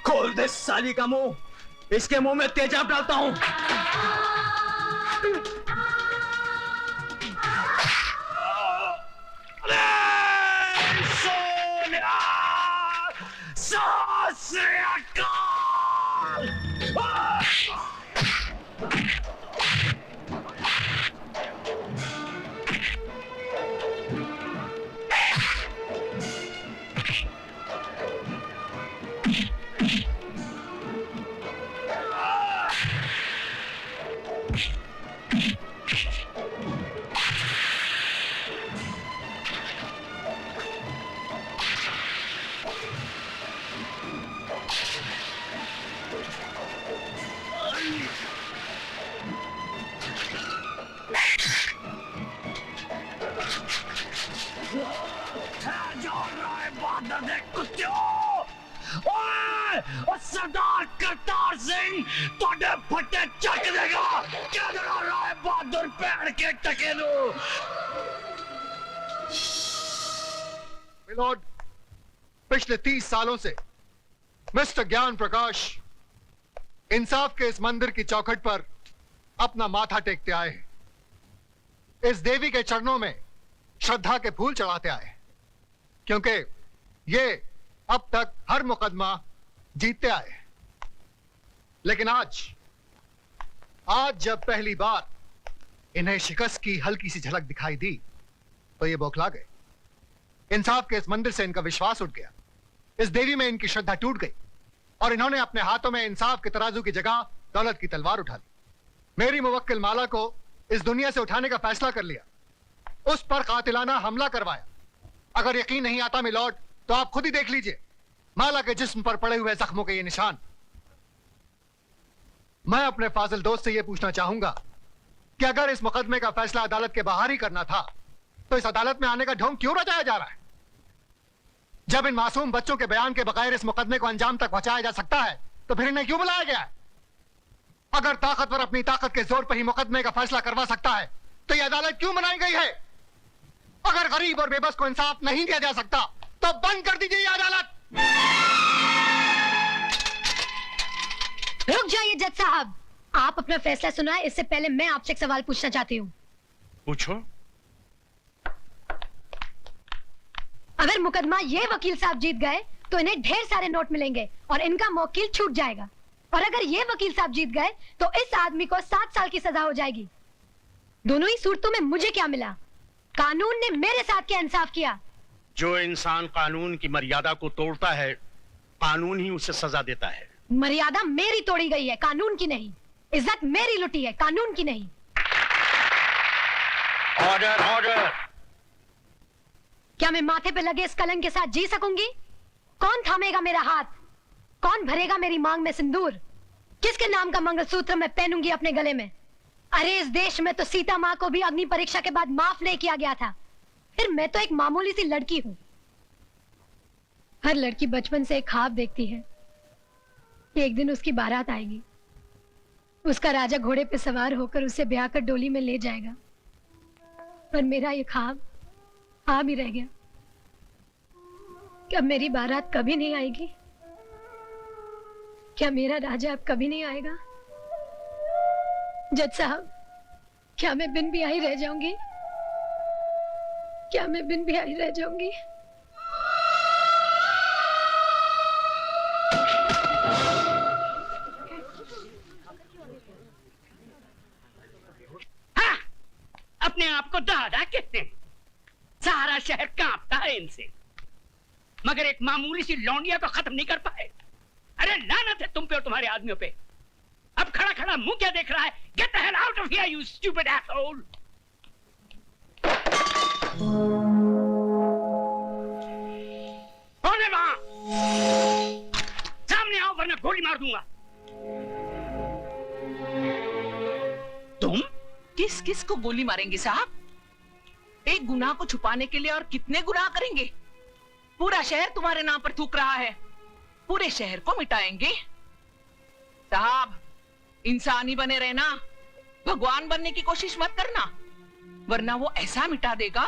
खोल दे साली का मुंह, इसके मुंह में तेजाब डालता हूं। सरदार करतार सिंह तोड़े फटे चक देगा। क्या डरा रहा है बहादुर पेड़ के टकेलू। मिलोड, पिछले 30 सालों से मिस्टर ज्ञान प्रकाश इंसाफ के इस मंदिर की चौखट पर अपना माथा टेकते आए हैं। इस देवी के चरणों में श्रद्धा के फूल चढ़ाते आए हैं, क्योंकि ये अब तक हर मुकदमा जीतते आए। लेकिन आज जब पहली बार इन्हें शिकस्त की हल्की सी झलक दिखाई दी तो ये बौखला गए। इंसाफ के इस मंदिर से इनका विश्वास उठ गया, इस देवी में इनकी श्रद्धा टूट गई और इन्होंने अपने हाथों में इंसाफ के तराजू की जगह दौलत की तलवार उठा ली। मेरी मुवक्किल माला को इस दुनिया से उठाने का फैसला कर लिया, उस पर कातिलाना हमला करवाया। अगर यकीन नहीं आता मिलॉर्ड तो आप खुद ही देख लीजिए माला के जिस्म पर पड़े हुए जख्मों के ये निशान। मैं अपने फाजिल दोस्त से यह पूछना चाहूंगा कि अगर इस मुकदमे का फैसला अदालत के बाहर ही करना था तो इस अदालत में आने का ढोंग क्यों रचाया जा रहा है? जब इन मासूम बच्चों के बयान के बगैर इस मुकदमे को अंजाम तक पहुंचाया जा सकता है तो फिर इन्हें क्यों बुलाया गया है? अगर ताकतवर अपनी ताकत के जोर पर ही मुकदमे का फैसला करवा सकता है तो यह अदालत क्यों बनाई गई है? अगर गरीब और बेबस को इंसाफ नहीं दिया जा सकता तो बंद कर दीजिए यह अदालत। रुक जाइए जज साहब, आप अपना फैसला सुनाए इससे पहले मैं आपसे एक सवाल पूछना चाहती हूँ। पूछो। अगर मुकदमा ये वकील साहब जीत गए तो इन्हें ढेर सारे नोट मिलेंगे और इनका मौकिल छूट जाएगा, और अगर ये वकील साहब जीत गए तो इस आदमी को 7 साल की सजा हो जाएगी। दोनों ही सूरतों में मुझे क्या मिला? कानून ने मेरे साथ क्या इंसाफ किया? जो इंसान कानून की मर्यादा को तोड़ता है कानून ही उसे सजा देता है। मर्यादा मेरी तोड़ी गई है, कानून की नहीं। इज्जत मेरी लुटी है, कानून की नहीं। Order order. क्या मैं माथे पे लगे इस कलंक के साथ जी सकूंगी? कौन थामेगा मेरा हाथ? कौन भरेगा मेरी मांग में सिंदूर? किसके नाम का मंगलसूत्र मैं पहनूंगी अपने गले में? अरे इस देश में तो सीता माँ को भी अग्नि परीक्षा के बाद माफ नहीं किया गया था, फिर मैं तो एक मामूली सी लड़की हूं। हर लड़की बचपन से एक ख्वाब देखती है कि एक दिन उसकी बारात आएगी, उसका राजा घोड़े पे सवार होकर उसे ब्याह कर डोली में ले जाएगा। पर मेरा ये ख्वाब ही रह गया। क्या मेरी बारात कभी नहीं आएगी? क्या मेरा राजा अब कभी नहीं आएगा? जज साहब, क्या मैं बिन ब्याही रह जाऊंगी? क्या मैं बिन ब्याही रह जाऊंगी? हाँ, अपने आप को दादा कहते हैं। सारा शहर कांपता है इनसे, मगर एक मामूली सी लौंडिया को खत्म नहीं कर पाए। अरे लानत है तुम पे और तुम्हारे आदमियों पे। अब खड़ा खड़ा मुंह क्या देख रहा है? Get the hell out of here you stupid asshole. कौन है वहां? सामने आओ वरना गोली मार दूंगा। तुम किस किस को गोली मारेंगे साहब? एक गुनाह को छुपाने के लिए और कितने गुनाह करेंगे? पूरा शहर तुम्हारे नाम पर थूक रहा है, पूरे शहर को मिटाएंगे। साहब, इंसानी बने रहना, भगवान बनने की कोशिश मत करना, वरना वो ऐसा मिटा देगा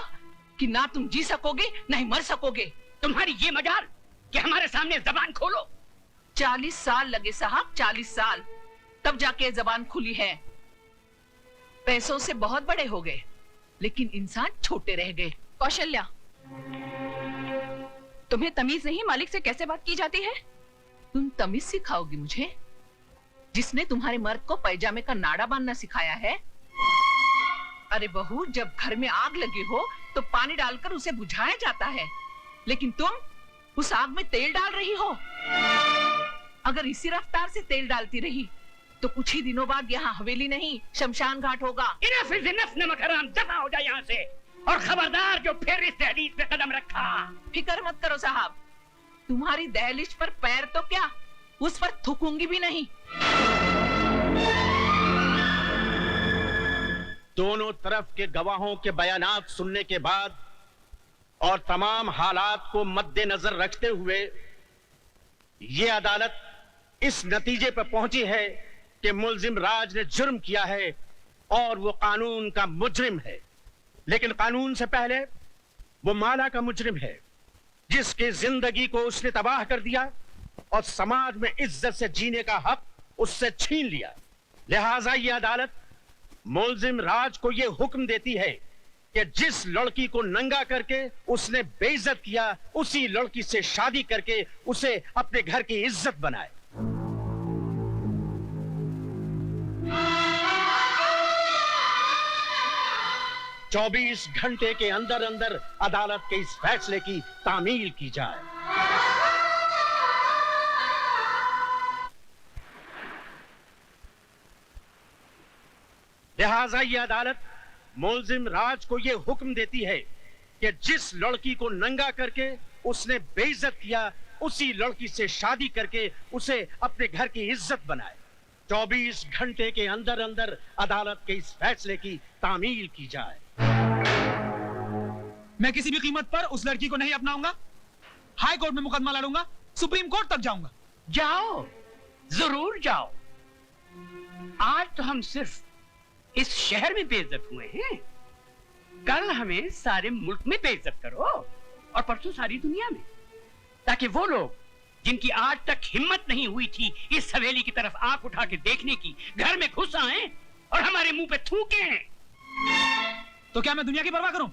कि ना तुम जी सकोगे ना ही मर सकोगे। तुम्हारी ये मजाल कि हमारे सामने जबान खोलो। 40 साल लगे साहब, 40 साल, तब जाके जबान खुली है। पैसों से बहुत बड़े हो गए, लेकिन इंसान छोटे रह गए। कौशल्या, तुम्हें तमीज नहीं मालिक से कैसे बात की जाती है? तुम तमीज सिखाओगी मुझे, जिसने तुम्हारे मर्द को पैजामे का नाड़ा बांधना सिखाया है? अरे बहू, जब घर में आग लगी हो तो पानी डालकर उसे बुझाया जाता है, लेकिन तुम उस आग में तेल डाल रही हो। अगर इसी रफ्तार से तेल डालती रही तो कुछ ही दिनों बाद यहाँ हवेली नहीं शमशान घाट होगा। इनफ इज इनफ, नमक हराम, दफा हो जाए यहाँ से। और खबरदार जो फिर इस दहलीज पे कदम रखा। फिक्र मत करो साहब, तुम्हारी दहलीज पर पैर तो क्या, उस पर थूकूंगी भी नहीं। दोनों तरफ के गवाहों के बयानात सुनने के बाद और तमाम हालात को मद्देनजर रखते हुए ये अदालत इस नतीजे पर पहुंची है कि मुल्जिम राज ने जुर्म किया है और वो कानून का मुजरिम है। लेकिन कानून से पहले वो माला का मुजरिम है, जिसकी जिंदगी को उसने तबाह कर दिया और समाज में इज्जत से जीने का हक उससे छीन लिया। लिहाजा ये अदालत मुल्जिम राज को यह हुक्म देती है कि जिस लड़की को नंगा करके उसने बेइज्जत किया, उसी लड़की से शादी करके उसे अपने घर की इज्जत बनाए। चौबीस घंटे के अंदर अंदर अदालत के इस फैसले की तामील की जाए। लिहाजा यह अदालत मुल्जिम राज को यह हुक्म देती है कि जिस लड़की को नंगा करके उसने बेइज्जत किया, उसी लड़की से शादी करके उसे अपने घर की इज्जत बनाए। 24 घंटे के अंदर अंदर अदालत के इस फैसले की तामील की जाए। मैं किसी भी कीमत पर उस लड़की को नहीं अपनाऊंगा। हाई कोर्ट में मुकदमा लड़ूंगा, सुप्रीम कोर्ट तक जाऊंगा। जाओ, जरूर जाओ। आज तो हम सिर्फ इस शहर में बेइज्जत हुए हैं, कल हमें सारे मुल्क में बेइज्जत करो और परसों सारी दुनिया में, ताकि वो लोग जिनकी आज तक हिम्मत नहीं हुई थी इस हवेली की तरफ आंख उठा के देखने की, घर में घुस आए और हमारे मुंह पे थूके। तो क्या मैं दुनिया की परवाह करूं,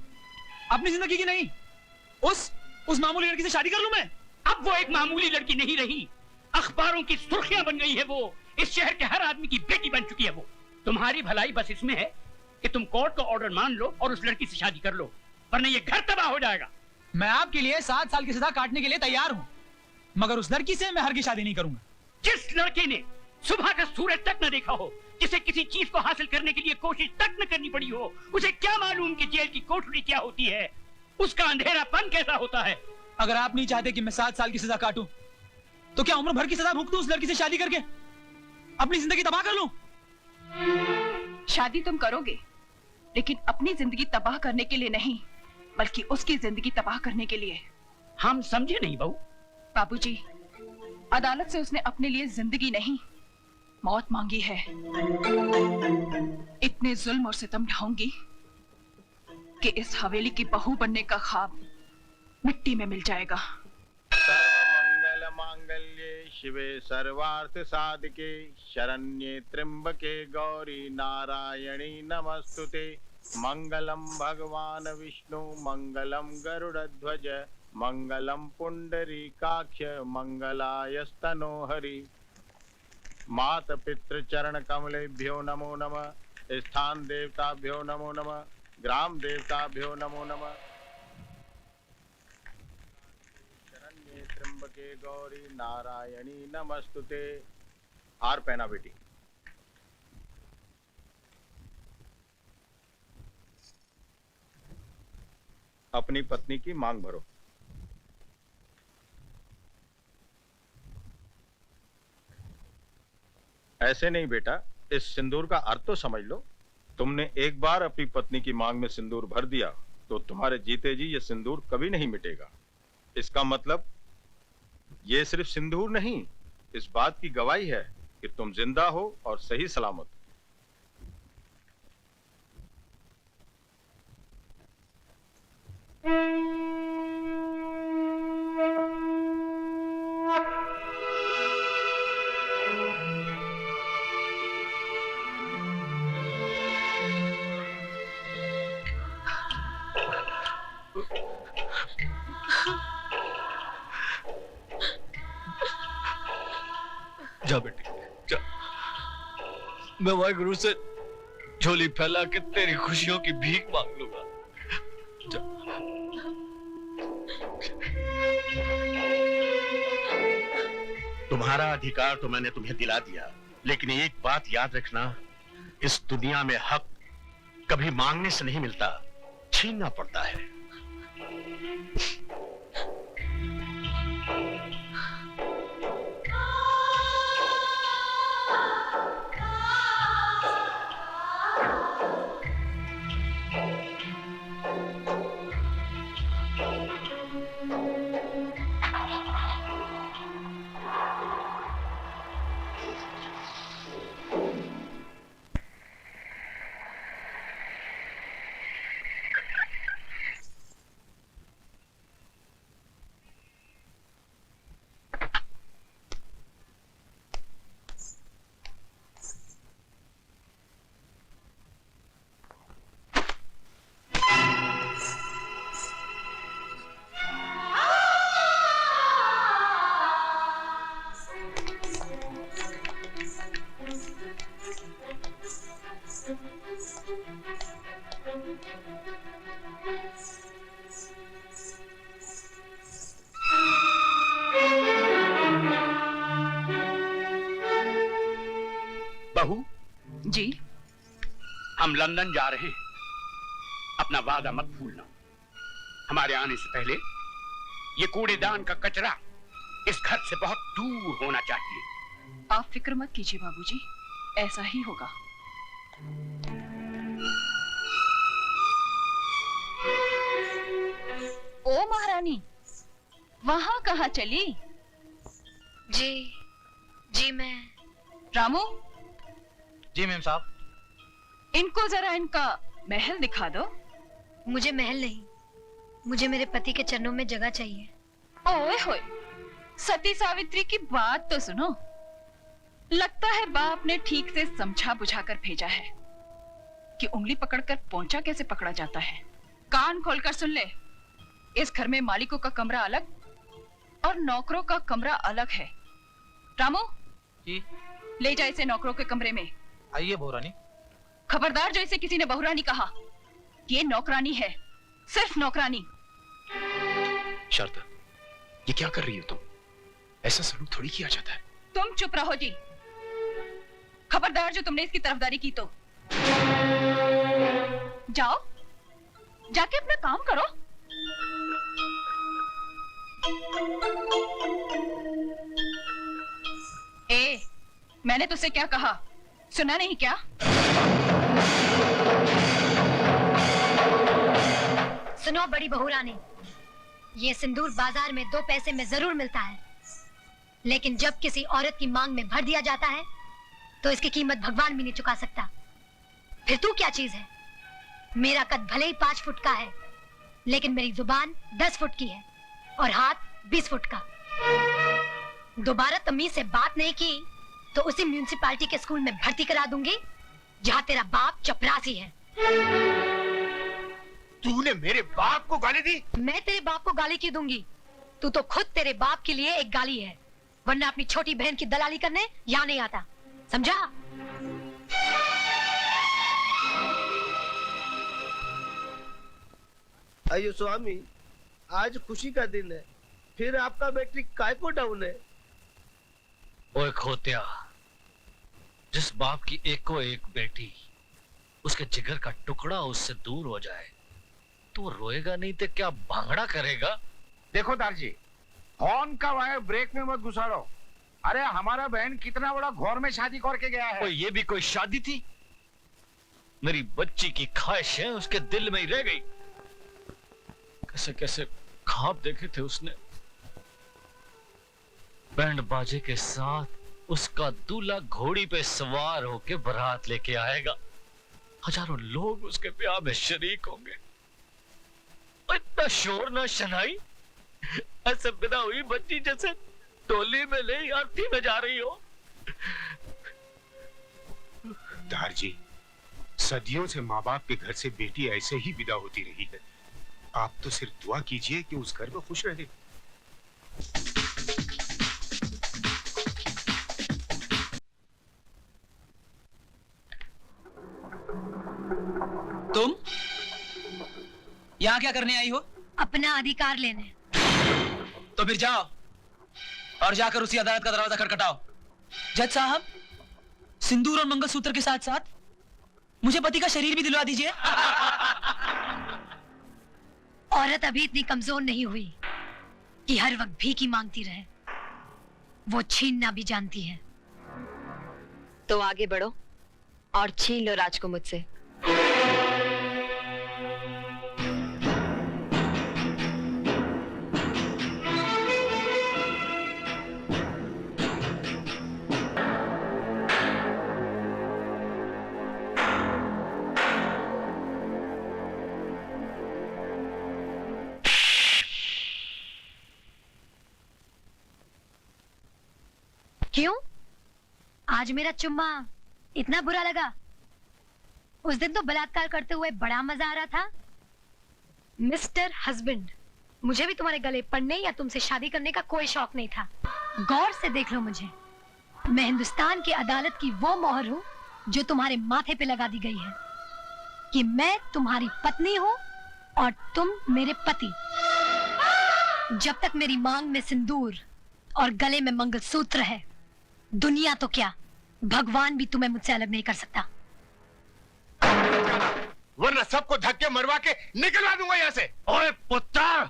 अपनी जिंदगी की नहीं? उस मामूली लड़की से शादी कर लूं मैं? अब वो एक मामूली लड़की नहीं रही, अखबारों की सुर्खियां बन गई है वो। इस शहर के हर आदमी की बेटी बन चुकी है वो। तुम्हारी भलाई बस इसमें है कि तुम कोर्ट का ऑर्डर मान लो और उस लड़की से शादी कर लो, वरना ये घर तबाह हो जाएगा। मैं आपके लिए 7 साल की सजा काटने के लिए तैयार हूं, मगर उस लड़की से मैं हरगिज़ शादी नहीं करूंगा। जिस लड़के ने सुबह का सूरज तक न देखा हो, जिसे किसी चीज को हासिल करने के लिए कोशिश तक न करनी पड़ी हो, उसे क्या मालूम कि जेल की कोठरी क्या होती है, उसका अंधेरापन कैसा होता है। अगर आप नहीं चाहते कि मैं 7 साल की सजा काटूं, तो क्या उम्र भर की सजा भुगतूं उस लड़की से शादी करके, अपनी जिंदगी तबाह कर लूं? शादी तुम करोगे, लेकिन अपनी जिंदगी तबाह करने के लिए नहीं, बल्कि उसकी जिंदगी तबाह करने के लिए। हम समझे नहीं बहू। बाबूजी, अदालत से उसने अपने लिए जिंदगी नहीं, मौत मांगी है। इतने जुल्म और सितम ढाऊंगी कि इस हवेली की बहू बनने का ख्वाब मिट्टी में मिल जाएगा। मंगल मांगल्ये शिवे सर्वार्थ साधके शरण्ये त्र्यंबके गौरी नारायणी नमस्तुते। मंगलम भगवान विष्णु मंगलम गरुड़ध्वज मंगलम पुंडरीकाक्ष मंगलायस्तनो हरि। मात पितृ चरण कमलेभ्यो नमो नमः। स्थान देवताभ्यो नमो नमः। ग्राम देवताभ्यो नमो नमः। शरण्ये त्र्यंबके गौरी नारायणी नमस्तुते। हार पहना बेटी। अपनी पत्नी की मांग भरो। ऐसे नहीं बेटा, इस सिंदूर का अर्थ तो समझ लो। तुमने एक बार अपनी पत्नी की मांग में सिंदूर भर दिया तो तुम्हारे जीते जी ये सिंदूर कभी नहीं मिटेगा। इसका मतलब ये सिर्फ सिंदूर नहीं, इस बात की गवाही है कि तुम जिंदा हो और सही सलामत। जा बेटी जा। मैं वाहिगुरु से झोली फैला के तेरी खुशियों की भीख मांग लूंगा। जा। तुम्हारा अधिकार तो मैंने तुम्हें दिला दिया, लेकिन एक बात याद रखना, इस दुनिया में हक कभी मांगने से नहीं मिलता, छीनना पड़ता है। बहू जी, हम लंदन जा रहे हैं, अपना वादा मत भूलना। हमारे आने से पहले ये कूड़ेदान का कचरा इस घर से बहुत दूर होना चाहिए। आप फिक्र मत कीजिए बाबूजी, ऐसा ही होगा। ओ महारानी, वहां कहाँ चली? जी मैं। रामू, जी मैम साहब। इनको जरा इनका महल दिखा दो। मुझे महल नहीं, मुझे मेरे पति के चरणों में जगह चाहिए। ओए होए, सती सावित्री की बात तो सुनो। लगता है बाप ने ठीक से समझा बुझा कर भेजा है कि उंगली पकड़कर पोंछा कैसे पकड़ा जाता है। कान खोलकर सुन ले, इस घर में मालिकों का कमरा अलग और नौकरों का कमरा अलग है। रामू जी, ले जा इसे नौकरों के कमरे में। आइए बहुरानी। खबरदार जो इसे किसी ने बहुरानी कहा, ये नौकरानी है, सिर्फ नौकरानी। शारदा, ये क्या कर रही हो तुम? ऐसा सलूक थोड़ी किया जाता है। तुम चुप रहो जी। खबरदार जो तुमने इसकी तरफदारी की तो जाओ, जाके अपना काम करो। ए, मैंने तुझसे क्या कहा, सुना नहीं क्या? सुनो बड़ी बहू रानी, ये सिंदूर बाजार में 2 पैसे में जरूर मिलता है, लेकिन जब किसी औरत की मांग में भर दिया जाता है तो इसकी कीमत भगवान भी नहीं चुका सकता। फिर तू क्या चीज है? मेरा कद भले ही 5 फुट का है, लेकिन मेरी जुबान 10 फुट की है और हाथ 20 फुट का। दोबारा तमीज से बात नहीं की तो उसी म्यूनिसिपालिटी के स्कूल में भर्ती करा दूंगी जहाँ तेरा बाप चपरासी है। तूने मेरे बाप को गाली दी? मैं तेरे बाप को गाली क्यों दूंगी? तू तो खुद तेरे बाप के लिए एक गाली है, वरना अपनी छोटी बहन की दलाली करने यहाँ नहीं आता, समझा? अयो स्वामी, आज खुशी का दिन है, फिर आपका बैटरी काय को डाउन है? ओए खोतिया, जिस बाप की एको एक बेटी उसके जिगर का टुकड़ा उससे दूर हो जाए तो वो रोएगा नहीं तो क्या भांगड़ा करेगा? देखो दारजी, हॉर्न का वायर ब्रेक में मत घुसाड़ो। अरे हमारा बहन कितना बड़ा घोर में शादी करके गया है। ये भी कोई शादी थी? मेरी बच्ची की ख्वाहिशें उसके दिल में ही रह गई। कैसे कैसे ख्वाब देखे थे उसने। बैंड बाजे के साथ उसका दूल्हा घोड़ी पे सवार होके बारात लेके आएगा, हजारों लोग उसके ब्याह में शरीक होंगे। इतना शोर ना शनाई, ऐसे बिना हुई बच्ची जैसे टोली में नहीं आरती में जा रही हो। दारजी, सदियों से माँ बाप के घर से बेटी ऐसे ही विदा होती रही है। आप तो सिर्फ दुआ कीजिए कि उस घर में खुश रहे। तुम यहाँ क्या करने आई हो? अपना अधिकार लेने। तो फिर जाओ और जाकर उसी अदालत का दरवाजा खटखटाओ। जज साहब, सिंदूर और मंगलसूत्र के साथ साथ मुझे पति का शरीर भी दिलवा दीजिए। औरत अभी इतनी कमजोर नहीं हुई कि हर वक्त भीख मांगती रहे। वो छीनना भी जानती है। तो आगे बढ़ो और छीन लो राज को मुझसे। क्यों? आज मेरा चुम्मा इतना बुरा लगा? उस दिन तो बलात्कार करते हुए बड़ा मजा आ रहा था। मिस्टर हस्बैंड, मुझे भी तुम्हारे गले पड़ने या तुमसे शादी करने का कोई शौक नहीं था। गौर से देख लो मुझे। मैं हिंदुस्तान की अदालत की वो मोहर हूँ जो तुम्हारे माथे पे लगा दी गई है कि मैं तुम्हारी पत्नी हूँ और तुम मेरे पति। जब तक मेरी मांग में सिंदूर और गले में मंगलसूत्र है, दुनिया तो क्या, भगवान भी तुम्हें मुझसे अलग नहीं कर सकता। वरना सबको धक्के मरवा के निकलवा दूंगा यहाँ से। ओए पुत्र,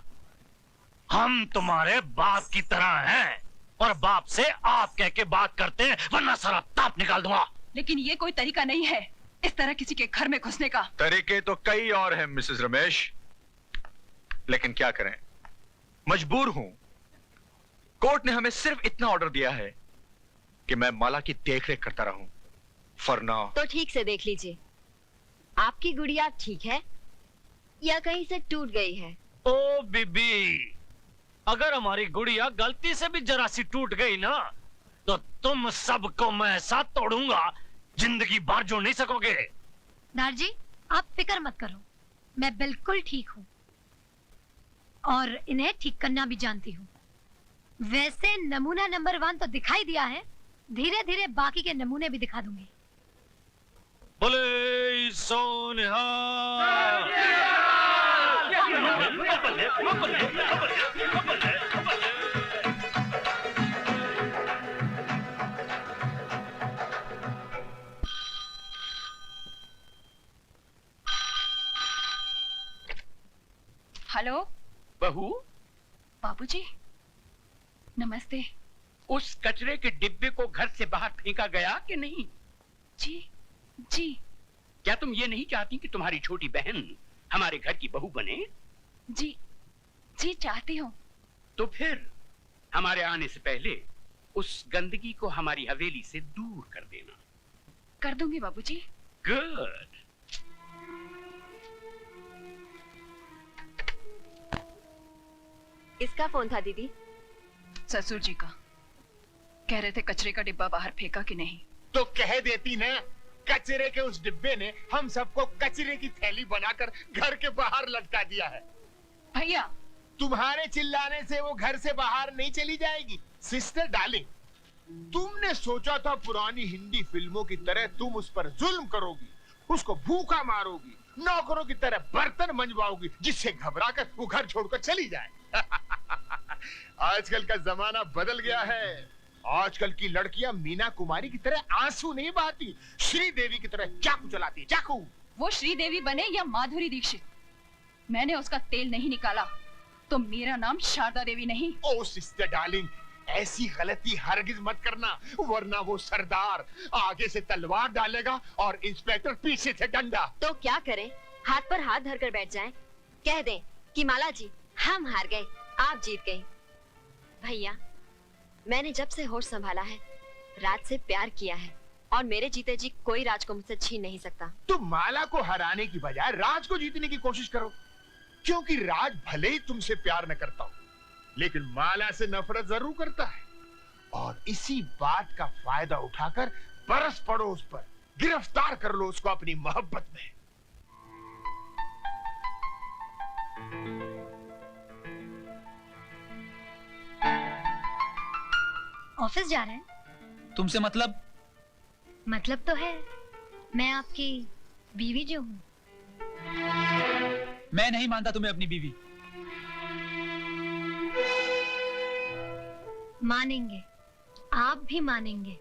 हम तुम्हारे बाप की तरह हैं और बाप से आप कह के बात करते हैं, वरना सारा ताप निकाल दूंगा। लेकिन ये कोई तरीका नहीं है इस तरह किसी के घर में घुसने का। तरीके तो कई और हैं मिसेस रमेश, लेकिन क्या करें, मजबूर हूं। कोर्ट ने हमें सिर्फ इतना ऑर्डर दिया है कि मैं माला की देखरेख करता रहूं। फरना तो ठीक से देख लीजिए, आपकी गुड़िया ठीक है या कहीं से टूट गई है? ओ बीबी, अगर हमारी गुड़िया गलती से भी जरा सी टूट गई ना, तो तुम सबको मैं ऐसा तोड़ूंगा, जिंदगी भर जोड़ नहीं सकोगे। दार जी, आप फिक्र मत करो, मैं बिल्कुल ठीक हूँ और इन्हें ठीक करना भी जानती हूँ। वैसे नमूना नंबर 1 तो दिखाई दिया है, धीरे धीरे बाकी के नमूने भी दिखा दूंगी। बोले सोनिहा। हेलो बहू, बाबूजी, नमस्ते। उस कचरे के डिब्बे को घर से बाहर फेंका गया कि नहीं? जी जी। क्या तुम ये नहीं चाहती कि तुम्हारी छोटी बहन हमारे घर की बहू बने? जी जी चाहती हूँ। तो फिर हमारे आने से पहले उस गंदगी को हमारी हवेली से दूर कर देना। कर दूंगी बाबूजी। गुड। किसका फोन था दीदी? ससुर जी का। कह रहे थे कचरे का डिब्बा बाहर फेंका कि नहीं। तो कह देती ना, कचरे के उस डिब्बे ने हम सबको कचरे की थैली बनाकर घर के बाहर लटका दिया है। भैया, तुम्हारे चिल्लाने से वो घर से बाहर नहीं चली जाएगी। सिस्टर डार्लिंग, तुमने सोचा था पुरानी हिंदी फिल्मों की तरह तुम उस पर जुल्म करोगी, उसको भूखा मारोगी, नौकरों की तरह बर्तन मंजवाओगी, जिससे घबराकर वो घर छोड़कर चली जाए। आजकल का जमाना बदल गया है। आजकल की लड़कियां मीना कुमारी की तरह आंसू नहीं बहाती, श्रीदेवी की तरह चाकू चलाती है, चाकू। वो श्रीदेवी बने या माधुरी दीक्षित, मैंने उसका तेल नहीं निकाला तो मेरा नाम शारदा देवी नहीं। ओ सिस्टर डार्लिंग, ऐसी गलती हरगिज मत करना, वरना वो सरदार आगे से तलवार डालेगा और इंस्पेक्टर पीछे से डंडा। तो क्या करें, हाथ पर हाथ धरकर बैठ जाएं? कह दें कि माला जी हम हार गए, आप जीत गए। भैया, मैंने जब से होश संभाला है राज से प्यार किया है और मेरे जीते जी कोई राज को मुझसे छीन नहीं सकता। तुम माला को हराने की बजाय राज को जीतने की कोशिश करो, क्योंकि राज भले ही तुमसे प्यार न करता हो, लेकिन माला से नफरत जरूर करता है। और इसी बात का फायदा उठाकर बरस पड़ो उस पर, गिरफ्तार कर लो उसको अपनी मोहब्बत में। ऑफिस जा रहे हैं? तुमसे मतलब? मतलब तो है, मैं आपकी बीवी जो हूँ। मैं नहीं मानता तुम्हें अपनी बीवी। मानेंगे, आप भी मानेंगे।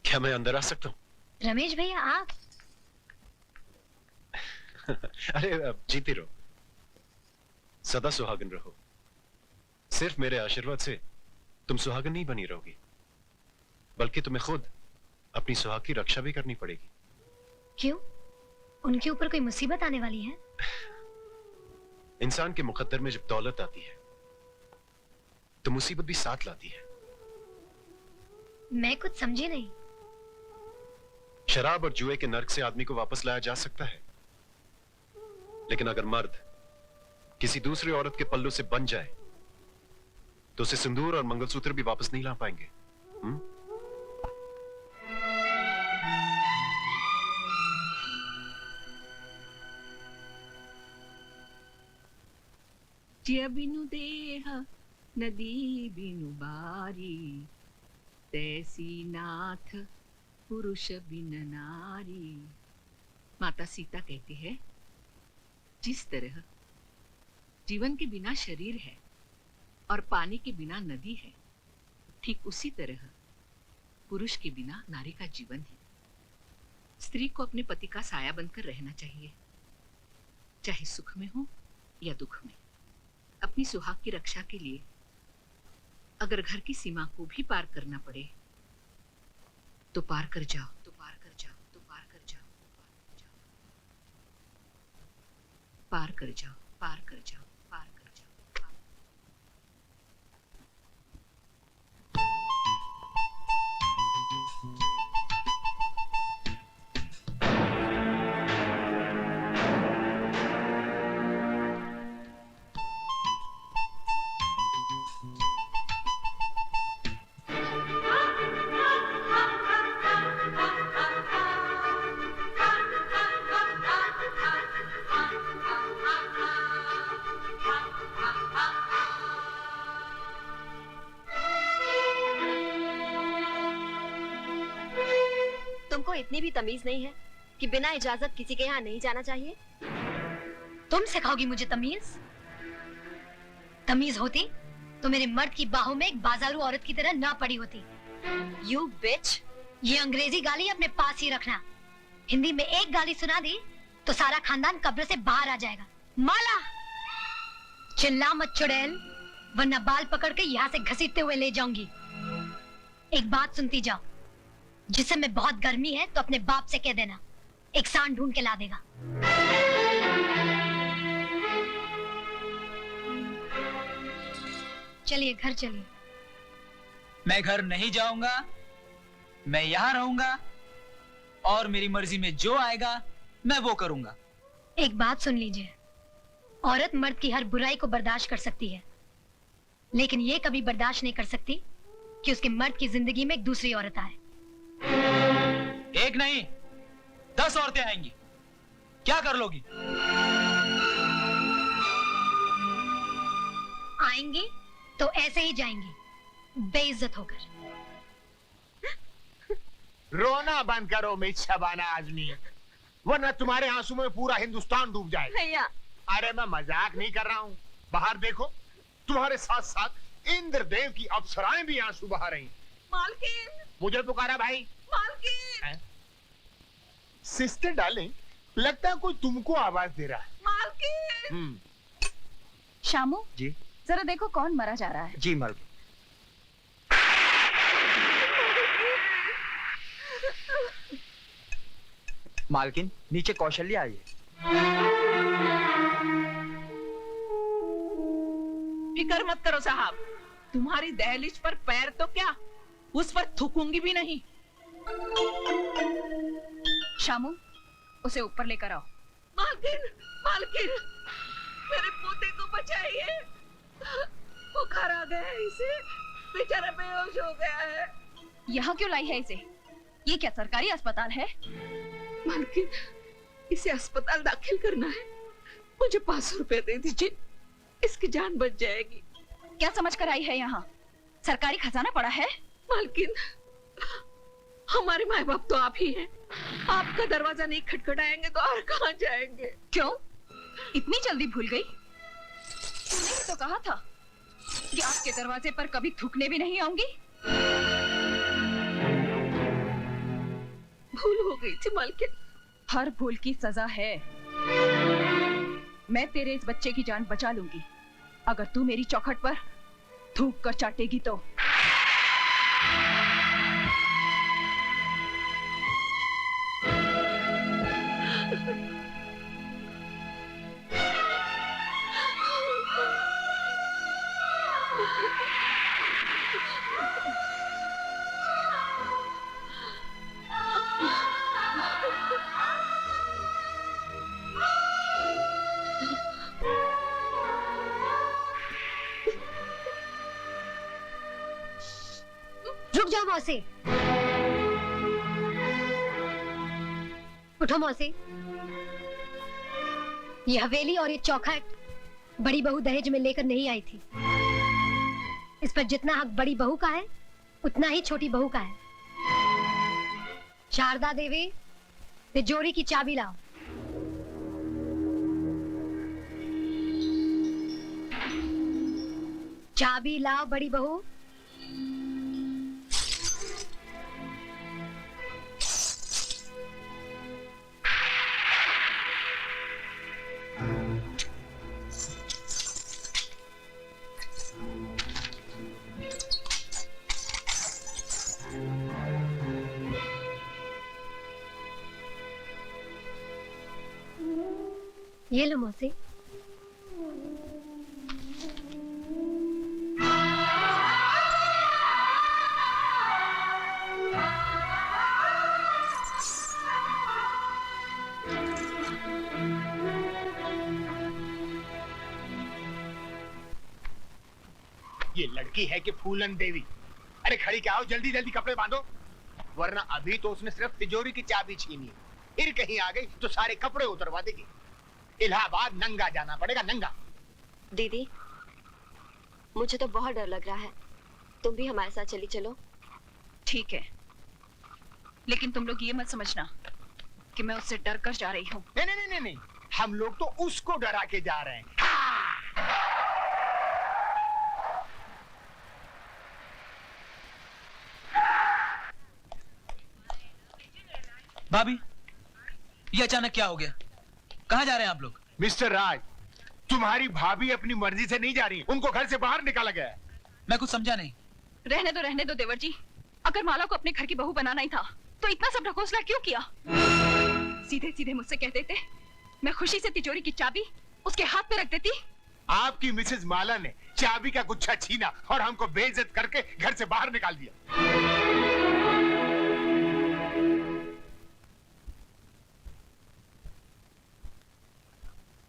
क्या मैं अंदर आ सकता हूँ? रमेश भैया आप? अरे जीती रहो, सदा सुहागन रहो। सिर्फ मेरे आशीर्वाद से तुम सुहागन नहीं बनी रहोगी, बल्कि तुम्हें खुद अपनी सुहाग की रक्षा भी करनी पड़ेगी। क्यों? उनके ऊपर कोई मुसीबत आने वाली है? इंसान के मुकद्दर में जब दौलत आती है तो मुसीबत भी साथ लाती है। मैं कुछ समझी नहीं। शराब और जुए के नर्क से आदमी को वापस लाया जा सकता है, लेकिन अगर मर्द किसी दूसरी औरत के पल्लू से बन जाए तो उसे सिंदूर और मंगलसूत्र भी वापस नहीं ला पाएंगे। जिया बिनु देह नदी बिनु बारी, तैसी नाथ पुरुष बिन नारी। माता सीता कहती है, जिस तरह जीवन के बिना शरीर है और पानी के बिना नदी है, ठीक उसी तरह पुरुष के बिना नारी का जीवन है। स्त्री को अपने पति का साया बनकर रहना चाहिए, चाहे सुख में हो या दुख में। अपनी सुहाग की रक्षा के लिए अगर घर की सीमा को भी पार करना पड़े तो पार कर जाओ, तो पार कर जाओ, तो पार कर जाओ, पार कर जाओ, पार कर जाओ, पार कर जाओ। तुमको इतनी भी तमीज नहीं है कि बिना इजाजत किसी के यहाँ नहीं जाना चाहिए? तुम सिखाओगी मुझे तमीज? तमीज होती तो मेरे मर्द की बाहों में एक बाजारू औरत की तरह ना पड़ी होती। You bitch! ये अंग्रेजी गाली अपने पास ही रखना। हिंदी में एक गाली सुना दी तो सारा खानदान कब्र से बाहर आ जाएगा। माला, चिल्ला मत चुड़ैल, वरना बाल पकड़ के यहाँ से घसीटते हुए ले जाऊंगी। एक बात सुनती जाओ, जिससे में बहुत गर्मी है तो अपने बाप से कह देना, एक सांड ढूंढ के ला देगा। चलिए घर चलिए। मैं घर नहीं जाऊंगा, मैं यहाँ रहूंगा और मेरी मर्जी में जो आएगा मैं वो करूंगा। एक बात सुन लीजिए, औरत मर्द की हर बुराई को बर्दाश्त कर सकती है, लेकिन ये कभी बर्दाश्त नहीं कर सकती कि उसके मर्द की जिंदगी में एक दूसरी औरत आए। एक नहीं 10 औरतें आएंगी, क्या कर लोगी? आएंगी तो ऐसे ही जाएंगी, बेइज्जत होकर। रोना बंद करो मिच्छबाना आदमी, वरना तुम्हारे आंसू में पूरा हिंदुस्तान डूब जाएगा। भैया, अरे मैं मजाक नहीं कर रहा हूँ। बाहर देखो, तुम्हारे साथ साथ इंद्रदेव की अप्सराएं भी आंसू बहा रही। मालकिन! मुझे पुकारा भाई। मालकिन! सिस्टर डार्लिंग, लगता है कोई तुमको आवाज दे रहा है। मालकिन! शामू जी जरा देखो कौन मरा जा रहा है। जी मालकिन। मालकिन, नीचे कौशल्या आई है। फिक्र मत करो साहब, तुम्हारी दहलीज पर पैर तो क्या, उस पर थूकूंगी भी नहीं। शामू उसे ऊपर लेकर आओ। मालकिन, मालकिन, मेरे पोते को बचाइए, बुखार आ गया है इसे, बेचारा बेहोश हो गया है। यहाँ क्यों लाई है इसे? ये क्या सरकारी अस्पताल है? मालकिन, इसे अस्पताल दाखिल करना है, मुझे 500 रुपए दे दीजिए, इसकी जान बच जाएगी। क्या समझ कर आई है यहाँ? सरकारी खजाना पड़ा है? मालकिन, हमारे माँ बाप तो आप ही हैं। आपका दरवाजा नहीं खटखटाएंगे तो और कहाँ जाएंगे? क्यों इतनी जल्दी भूल गई? तूने ही तो कहा था कि आपके दरवाजे पर कभी थूकने भी नहीं आऊंगी। भूल हो गई थी मालकिन। हर भूल की सजा है। मैं तेरे इस बच्चे की जान बचा लूंगी अगर तू मेरी चौखट पर थूक कर चाटेगी तो। रुक जाओ मौसी। उठो मौसी। ये हवेली और ये चौखट बड़ी बहू दहेज में लेकर नहीं आई थी। इस पर जितना हक बड़ी बहू का है उतना ही छोटी बहू का है। शारदा देवी, तिजोरी की चाबी लाओ। चाबी लाओ बड़ी बहू। ये लो मौसी। ये लड़की है कि फूलन देवी? अरे खड़ी क्या हो, जल्दी जल्दी कपड़े बांधो, वरना अभी तो उसने सिर्फ तिजोरी की चाबी छीनी है, फिर कहीं आ गई तो सारे कपड़े उतरवा देगी। इलाहाबाद नंगा जाना पड़ेगा, नंगा। दीदी, मुझे तो बहुत डर लग रहा है, तुम भी हमारे साथ चली चलो। ठीक है, लेकिन तुम लोग ये मत समझना कि मैं उससे डर कर जा रही हूँ। नहीं नहीं नहीं नहीं, हम लोग तो उसको डरा के जा रहे हैं। भाभी, ये अचानक क्या हो गया? कहाँ जा रहे हैं आप लोग? मिस्टर राज, तुम्हारी भाभी अपनी मर्जी से नहीं जा रही, उनको घर से बाहर निकाला गया है। मैं कुछ समझा नहीं। रहने दो देवर जी। अगर माला को अपने घर की बहू बनाना ही था तो इतना सब ढकोसला क्यों किया? सीधे सीधे मुझसे कह देते, मैं खुशी से तिजोरी की चाबी उसके हाथ पे रख देती। आपकी मिसेज माला ने चाबी का गुच्छा छीना और हमको बेइज्जत करके घर से बाहर निकाल दिया।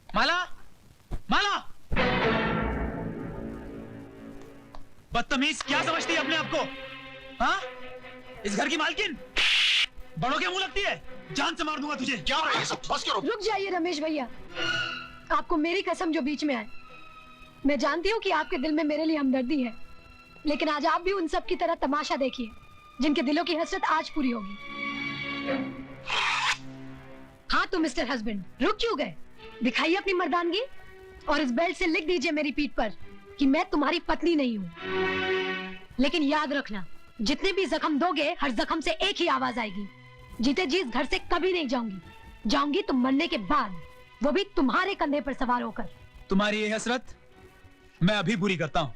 माला, माला, बदतमीज, क्या समझती है अपने आप को? हाँ? इस घर की मालकिन बड़ों के मुंह लगती है? जान से मार दूंगा तुझे। क्या हो रहा है सब? बस करो। रुक जाइए रमेश भैया, आपको मेरी कसम जो बीच में आए। मैं जानती हूँ कि आपके दिल में मेरे लिए हमदर्दी है, लेकिन आज आप भी उन सब की तरह तमाशा देखिए जिनके दिलों की हसरत आज पूरी होगी। हाँ तो मिस्टर हस्बैंड, रुक क्यों गए? दिखाइए अपनी मर्दानगी और इस बेल्ट से लिख दीजिए मेरी पीठ पर कि मैं तुम्हारी पत्नी नहीं हूँ। लेकिन याद रखना, जितने भी जख्म दोगे हर जख्म से एक ही आवाज आएगी, जीते जी इस घर से कभी नहीं जाऊंगी। जाऊंगी तो मरने के बाद, वो भी तुम्हारे कंधे पर सवार होकर। तुम्हारी ये हसरत मैं अभी पूरी करता हूँ।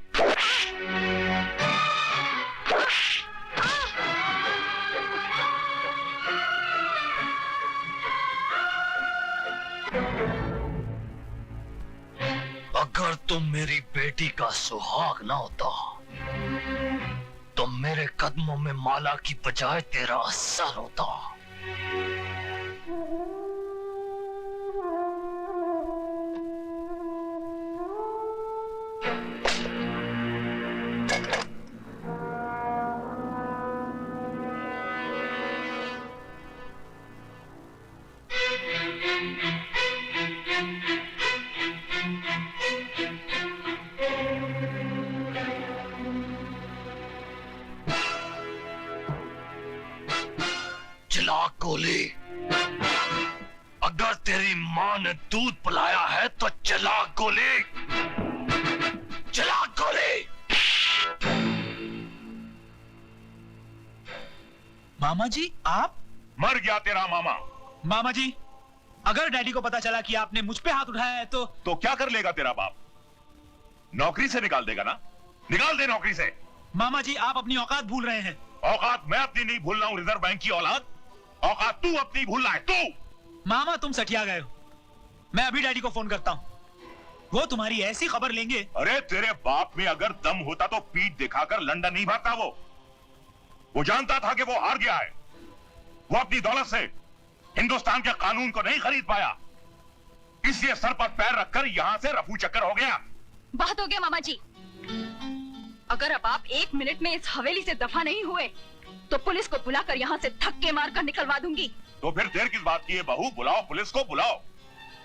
अगर तुम मेरी बेटी का सुहाग ना होता तो मेरे कदमों में माला की बजाय तेरा असर होता। गोली। अगर तेरी मां ने दूध पिलाया है तो चला गोली, चला गोली। मामा जी आप? मर गया तेरा मामा। मामा जी अगर डैडी को पता चला कि आपने मुझ पे हाथ उठाया है तो क्या कर लेगा तेरा बाप? नौकरी से निकाल देगा ना? निकाल दे नौकरी से। मामा जी आप अपनी औकात भूल रहे हैं। औकात मैं अपनी नहीं भूल रहा हूँ, रिजर्व बैंक की औलाद। औकात तू अपनी भूल रहा है, तू। मामा तुम सठिया गए हो। मैं अभी डैडी को फोन करता हूँ, वो तुम्हारी ऐसी खबर लेंगे। अरे तेरे बाप में अगर दम होता तो पीठ दिखाकर लंदन नहीं भागता। वो जानता था कि वो हार गया है। वो अपनी दौलत से हिंदुस्तान के कानून को नहीं खरीद पाया, इसलिए सर पर पैर रखकर यहां से रफू चक्कर हो गया। बहुत हो गया मामा जी। अगर अब आप 1 मिनट में इस हवेली से दफा नहीं हुए तो पुलिस को बुलाकर यहाँ से धक्के मारकर निकलवा दूंगी। तो फिर देर किस बात की है बहू? बुलाओ पुलिस को, बुलाओ।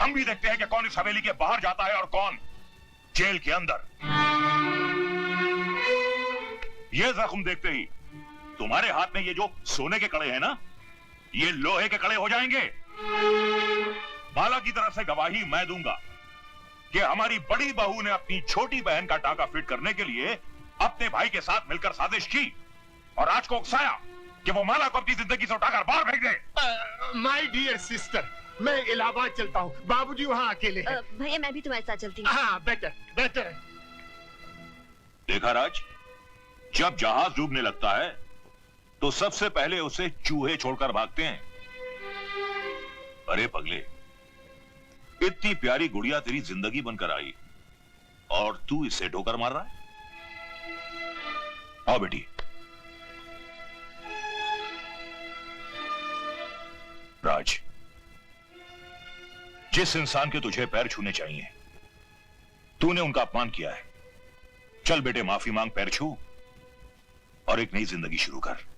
हम भी देखते हैं कि कौन इस हवेली के बाहर जाता है और कौन जेल के अंदर। ये जख्म देखते ही तुम्हारे हाथ में ये जो सोने के कड़े हैं ना, ये लोहे के कड़े हो जाएंगे। बाला की तरफ से गवाही मैं दूंगा कि हमारी बड़ी बहू ने अपनी छोटी बहन का टाका फिट करने के लिए अपने भाई के साथ मिलकर साजिश की और आज को उकसाया कि वो माला को अपनी जिंदगी से उठाकर बाहर फेंक दे। माय डियर सिस्टर, मैं इलाहाबाद चलता हूँ, बाबूजी वहाँ अकेले हैं। भैया मैं भी तुम्हारे साथ चलती हूँ। हाँ बेटर बेटर। देखा राज, जब जहाज डूबने लगता है तो सबसे पहले उसे चूहे छोड़कर भागते हैं। अरे पगले, इतनी प्यारी गुड़िया तेरी जिंदगी बनकर आई और तू इसे ठोकर मार रहा है। आओ बेटी। राज, जिस इंसान के तुझे पैर छूने चाहिए तूने उनका अपमान किया है। चल बेटे, माफी मांग, पैर छू और एक नई जिंदगी शुरू कर।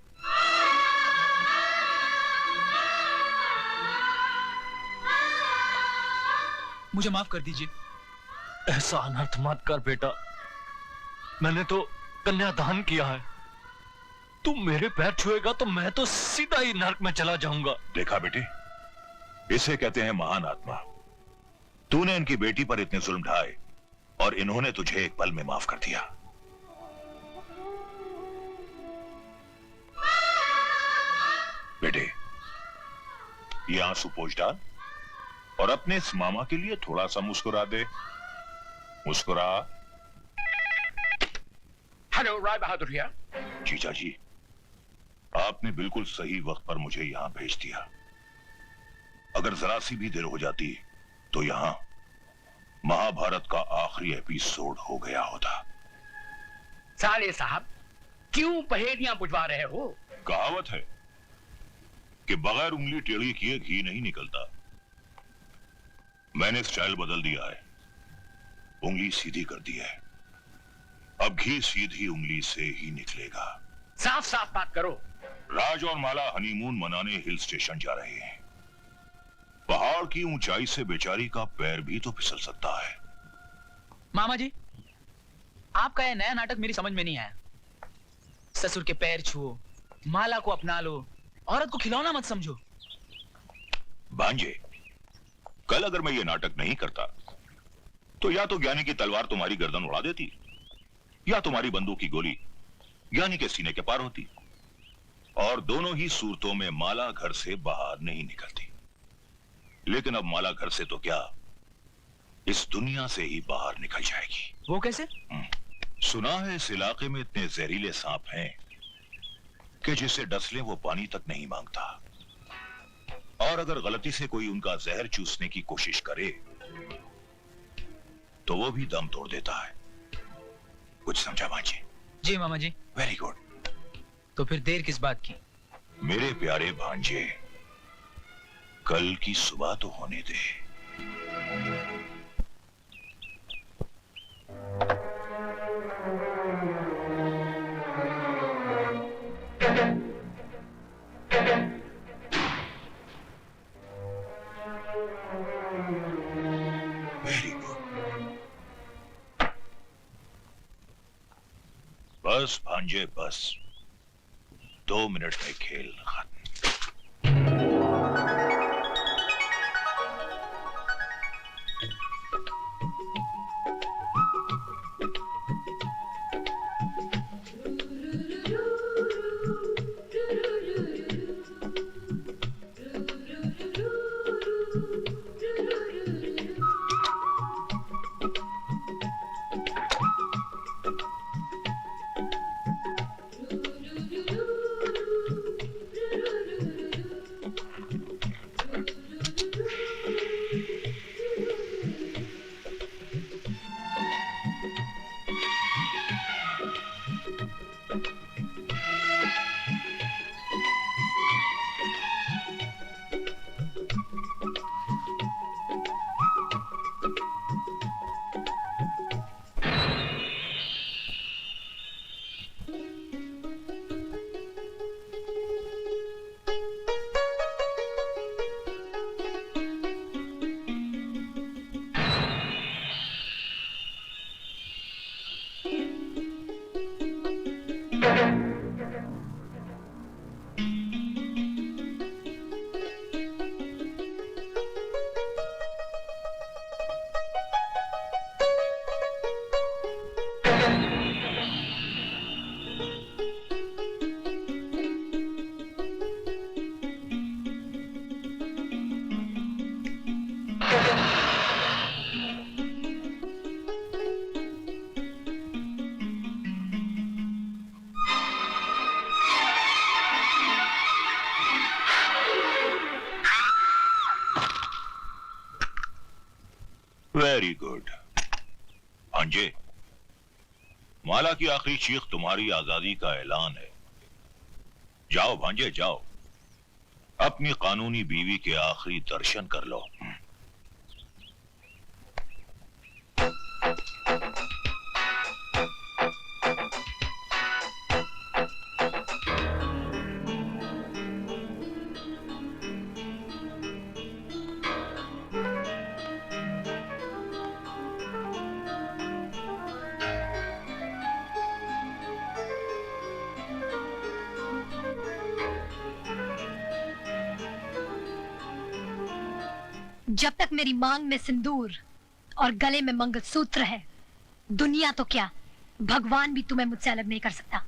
मुझे माफ कर दीजिए। ऐसा अनर्थ मत कर बेटा, मैंने तो कन्यादान किया है। तू मेरे पैर छुएगा तो मैं तो सीधा ही नरक में चला जाऊंगा। देखा बेटे, इसे कहते हैं महान आत्मा। तूने इनकी बेटी पर इतने जुल्म ढाए और इन्होंने तुझे एक पल में माफ कर दिया। बेटे, ये आंसू पोंछ डाल और अपने इस मामा के लिए थोड़ा सा मुस्कुरा दे। मुस्कुरा। Hello, Rai Bahadur here. जीजा जी, आपने बिल्कुल सही वक्त पर मुझे यहां भेज दिया। अगर जरा सी भी देर हो जाती तो यहां महाभारत का आखिरी एपिसोड हो गया होता। साले साहब, क्यों पहेलियां बुझवा रहे हो? कहावत है कि बगैर उंगली टेढ़ी किए घी नहीं निकलता। मैंने स्टाइल बदल दिया है, उंगली सीधी कर दी है। अब घी सीधी उंगली से ही निकलेगा। साफ साफ बात करो। राज और माला हनीमून मनाने हिल स्टेशन जा रहे हैं। पहाड़ की ऊंचाई से बेचारी का पैर भी तो फिसल सकता है। मामा जी, आपका यह नया नाटक मेरी समझ में नहीं आया। ससुर के पैर छुओ, माला को अपना लो, औरत को खिलौना मत समझो। भांजे, कल अगर मैं ये नाटक नहीं करता तो या तो ज्ञानी की तलवार तुम्हारी गर्दन उड़ा देती या तुम्हारी बंदूक की गोली ज्ञानी के सीने के पार होती, और दोनों ही सूरतों में माला घर से बाहर नहीं निकलती। लेकिन अब माला घर से तो क्या, इस दुनिया से ही बाहर निकल जाएगी। वो कैसे? सुना है इस इलाके में इतने जहरीले सांप हैं कि जिसे डस ले वो पानी तक नहीं मांगता, और अगर गलती से कोई उनका जहर चूसने की कोशिश करे तो वो भी दम तोड़ देता है। कुछ समझा भांजे? जी मामा जी। Very good. तो फिर देर किस बात की? मेरे प्यारे भांजे, कल की सुबह तो होने दे। Very good. बस भांजे बस, 2 मिनट में खेल खत्म। Very good. भांजे, माला की आखिरी चीख तुम्हारी आजादी का ऐलान है। जाओ भांजे जाओ, अपनी कानूनी बीवी के आखिरी दर्शन कर लो। जब तक मेरी मांग में सिंदूर और गले में मंगलसूत्र है, दुनिया तो क्या, भगवान भी तुम्हें मुझसे अलग नहीं कर सकता।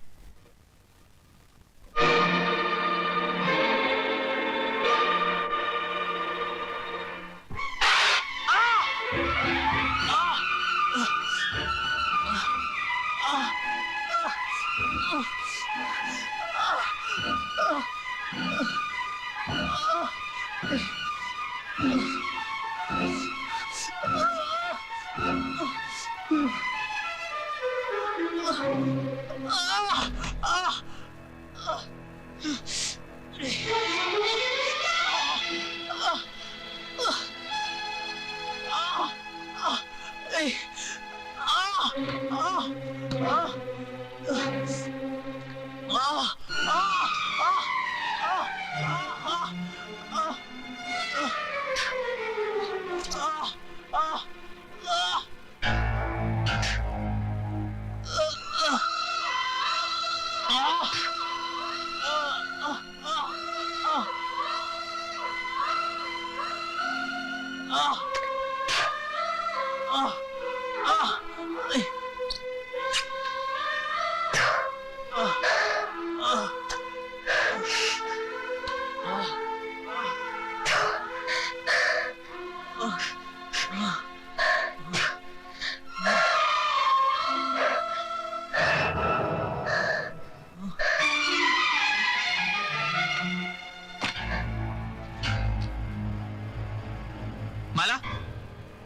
माला,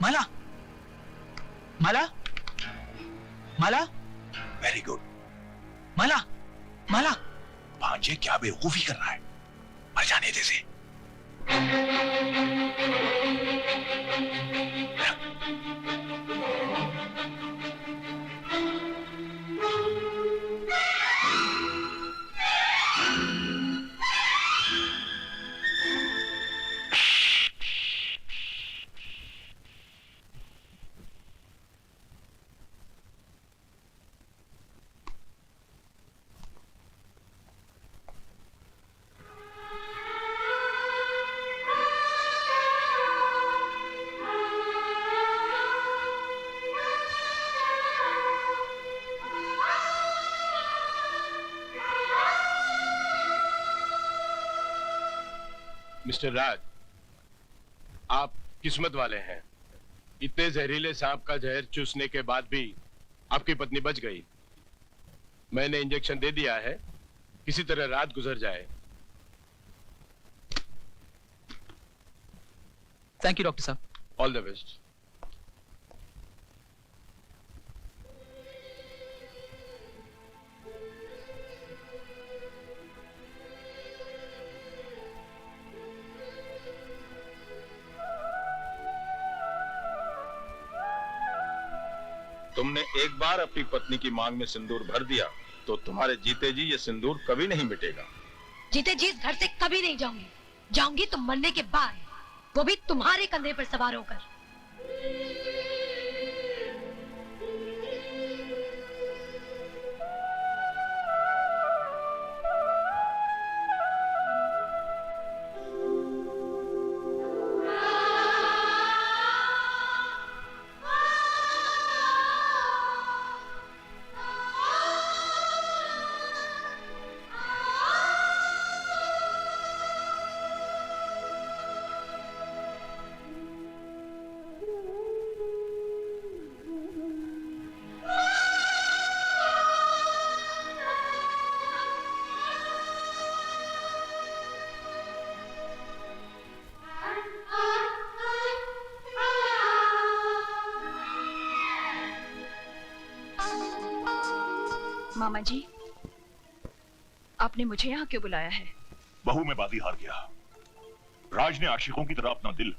माला, माला, माला। Very good. माला, माला। भांजे क्या बेवकूफी कर रहा है, मर जाने दे से। मिस्टर राज, आप किस्मत वाले हैं। इतने जहरीले सांप का जहर चूसने के बाद भी आपकी पत्नी बच गई। मैंने इंजेक्शन दे दिया है, किसी तरह रात गुजर जाए। थैंक यू डॉक्टर साहब। All the best. तुमने एक बार अपनी पत्नी की मांग में सिंदूर भर दिया तो तुम्हारे जीते जी ये सिंदूर कभी नहीं मिटेगा। जीते जी इस घर से कभी नहीं जाऊंगी। जाऊंगी तो मरने के बाद, वो भी तुम्हारे कंधे पर सवार होकर। मामा जी, आपने मुझे यहाँ क्यों बुलाया है? बहू में बाजी हार गया। राज ने आशिकों की तरह अपना दिल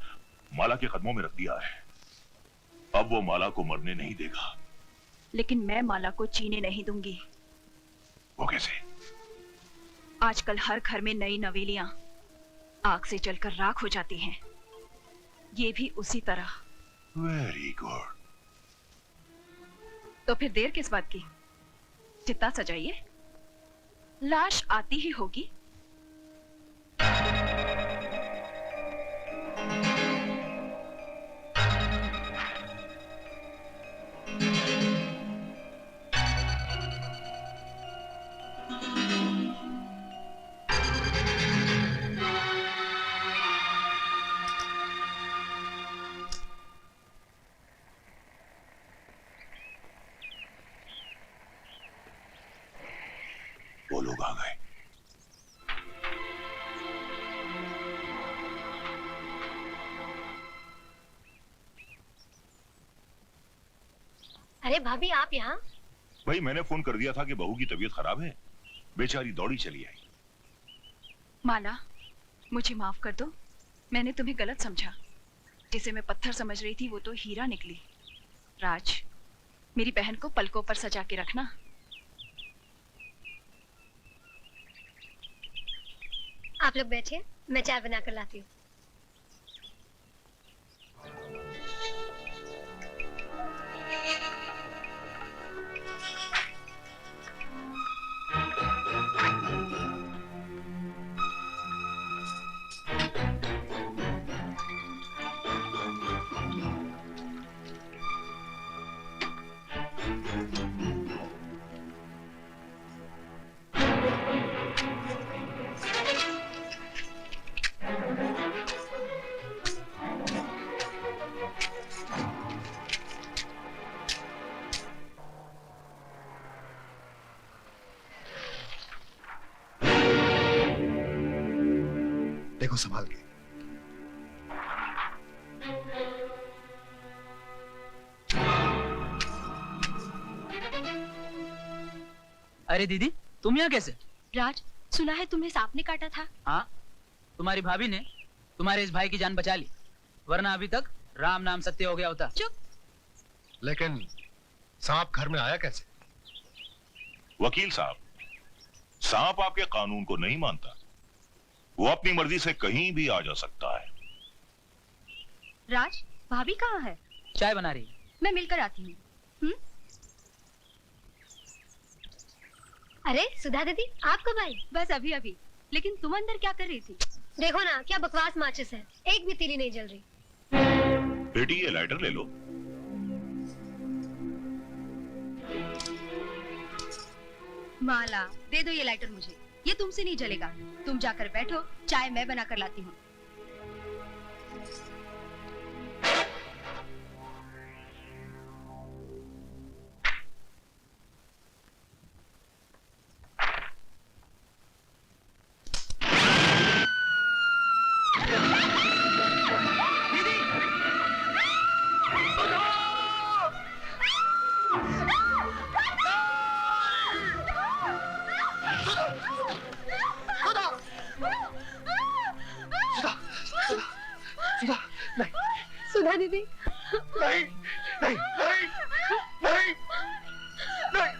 माला के कदमों में रख दिया है। अब वो माला को मरने नहीं देगा। लेकिन मैं माला को जीने नहीं दूंगी। वो कैसे? आजकल हर घर में नई नवेलियां आग से जलकर राख हो जाती हैं। ये भी उसी तरह। Very good. तो फिर देर किस बात की? चिता सजाइए, लाश आती ही होगी। वो लोग आ गए। अरे भाभी, आप यहाँ? भाई मैंने फोन कर दिया था कि बहू की तबीयत खराब है, बेचारी दौड़ी चली आई। माला, मुझे माफ कर दो, मैंने तुम्हें गलत समझा। जिसे मैं पत्थर समझ रही थी वो तो हीरा निकली। राज, मेरी बहन को पलकों पर सजा के रखना। आप लोग बैठिए, मैं चाय बनाकर लाती हूँ। देखो संभाल के। अरे दीदी, तुम यहाँ कैसे? राज, सुना है तुम्हें सांप ने काटा था? हाँ, तुम्हारी भाभी ने तुम्हारे इस भाई की जान बचा ली, वरना अभी तक राम नाम सत्य हो गया होता। चुप। लेकिन सांप घर में आया कैसे? वकील साहब, सांप आपके कानून को नहीं मानता। वो अपनी मर्जी से कहीं भी आ जा सकता है। राज, भाभी कहाँ है? चाय बना रही है। मैं मिलकर आती हूँ। अरे सुधा दीदी, आप कब आई? बस अभी अभी। लेकिन तुम अंदर क्या कर रही थी? देखो ना, क्या बकवास माचिस है, एक भी तीली नहीं जल रही। बेटी ये लाइटर ले लो। माला, दे दो ये लाइटर मुझे। ये तुमसे नहीं जलेगा। तुम जाकर बैठो, चाय मैं बनाकर लाती हूँ। सुधा दीदी, नहीं नहीं नहीं नहीं नहीं।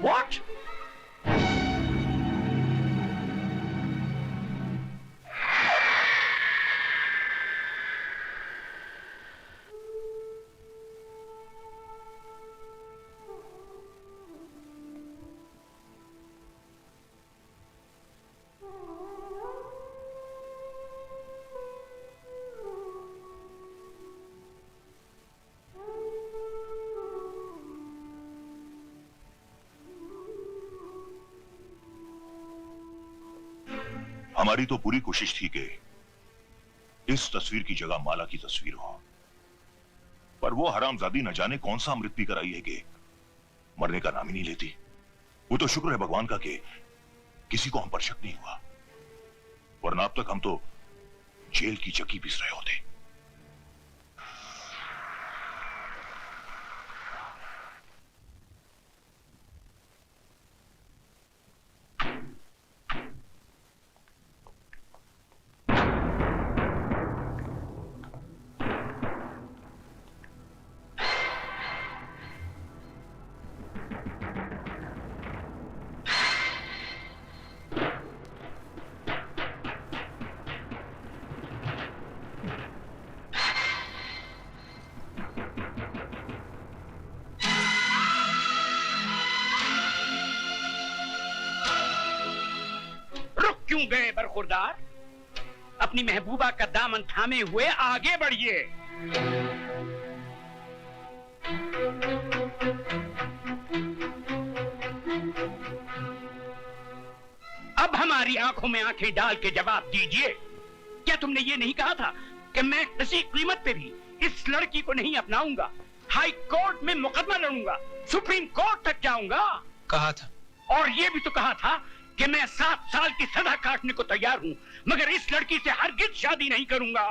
What? हमारी तो पूरी कोशिश थी कि इस तस्वीर की जगह माला की तस्वीर हो, पर वो हरामजादी न जाने कौन सा अमृत पीकर आई है कि मरने का नाम ही नहीं लेती। वो तो शुक्र है भगवान का कि किसी को हम पर शक नहीं हुआ, वरना अब तक हम तो जेल की चक्की पीस रहे होते। क्यों गए बरखुरदार? अपनी महबूबा का दामन थामे हुए आगे बढ़िए। अब हमारी आंखों में आंखें डाल के जवाब दीजिए, क्या तुमने ये नहीं कहा था कि मैं किसी कीमत पे भी इस लड़की को नहीं अपनाऊंगा, हाई कोर्ट में मुकदमा लड़ूंगा, सुप्रीम कोर्ट तक जाऊंगा? कहा था। और ये भी तो कहा था कि मैं 7 साल की सजा काटने को तैयार हूं, मगर इस लड़की से हरगिज शादी नहीं करूंगा।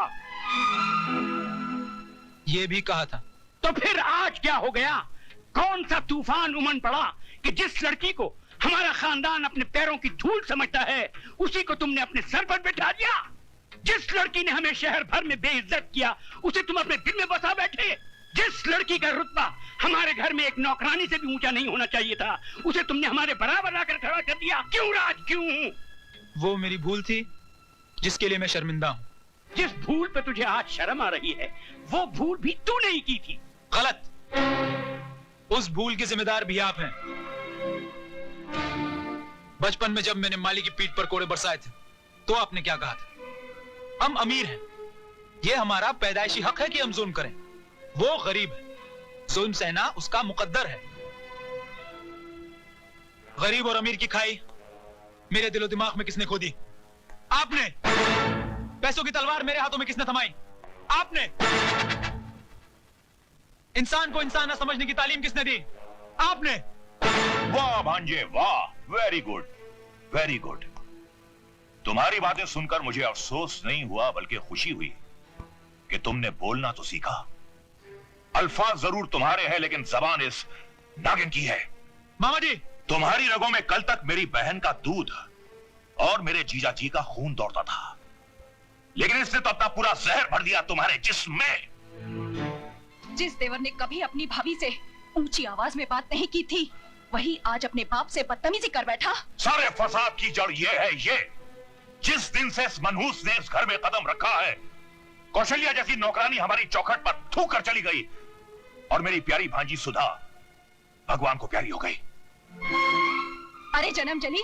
ये भी कहा था। तो फिर आज क्या हो गया? कौन सा तूफान उमड़ पड़ा कि जिस लड़की को हमारा खानदान अपने पैरों की धूल समझता है, उसी को तुमने अपने सर पर बिठा दिया? जिस लड़की ने हमें शहर भर में बेइज्जत किया, उसे तुम अपने दिल में बसा बैठे। जिस लड़की का रुतबा हमारे घर में एक नौकरानी से भी ऊंचा नहीं होना चाहिए था, उसे तुमने हमारे बराबर लाकर खड़ा कर दिया। क्यों राज, क्यों? वो मेरी भूल थी जिसके लिए मैं शर्मिंदा हूं। जिस भूल पे तुझे आज शर्म आ रही है, वो भूल भी तू नहीं की थी। गलत। उस भूल के जिम्मेदार भी आप हैं। बचपन में जब मैंने माली की पीठ पर कोड़े बरसाए थे, तो आपने क्या कहा था? हम अमीर हैं, ये हमारा पैदाइशी हक है कि हम जुल्म करें। वो गरीब है, जुल्म सहना उसका मुकद्दर है। गरीब और अमीर की खाई मेरे दिलो दिमाग में किसने खोदी? आपने। पैसों की तलवार मेरे हाथों में किसने थमाई? आपने। इंसान को इंसान न समझने की तालीम किसने दी? आपने। वाह भांजे वाह, वेरी गुड, वेरी गुड। तुम्हारी बातें सुनकर मुझे अफसोस नहीं हुआ बल्कि खुशी हुई कि तुमने बोलना तो सीखा। अल्फाज जरूर तुम्हारे हैं, लेकिन जबान इस नागिन की है। मामा जी, तुम्हारी रगों में कल तक मेरी बहन का दूध और मेरे जीजा जी का खून दौड़ता था, लेकिन इसने तो अपना पूरा जहर भर दिया तुम्हारे जिस्म में। जिस देवर ने कभी अपनी भाभी से ऊंची आवाज में बात नहीं की थी, वही आज अपने बाप से बदतमीजी कर बैठा। सारे फसाद की जड़ ये है, ये जिस दिन से इस मनहूस ने इस घर में कदम रखा है, कौशल्या जैसी नौकरानी हमारी चौखट पर थूक कर चली गई और मेरी प्यारी भांजी सुधा भगवान को प्यारी हो गई। अरे जन्म जली,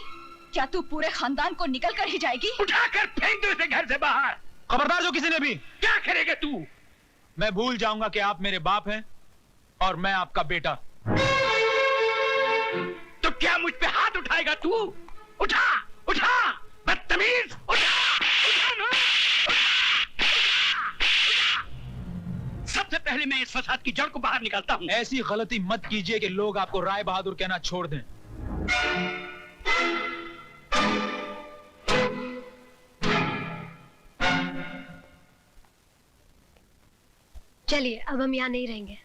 क्या तू पूरे खानदान को निकल कर ही जाएगी? उठाकर फेंक दो इसे घर से बाहर। खबरदार जो किसी ने भी। क्या करेगा तू? मैं भूल जाऊंगा कि आप मेरे बाप हैं और मैं आपका बेटा। तो क्या मुझ पे हाथ उठाएगा तू? उठा, उठा, बदतमीज, उठा, उठा ना। सबसे पहले मैं इस फसाद की जड़ को बाहर निकालता हूं। ऐसी गलती मत कीजिए कि लोग आपको राय बहादुर कहना छोड़ दें। चलिए, अब हम यहाँ नहीं रहेंगे।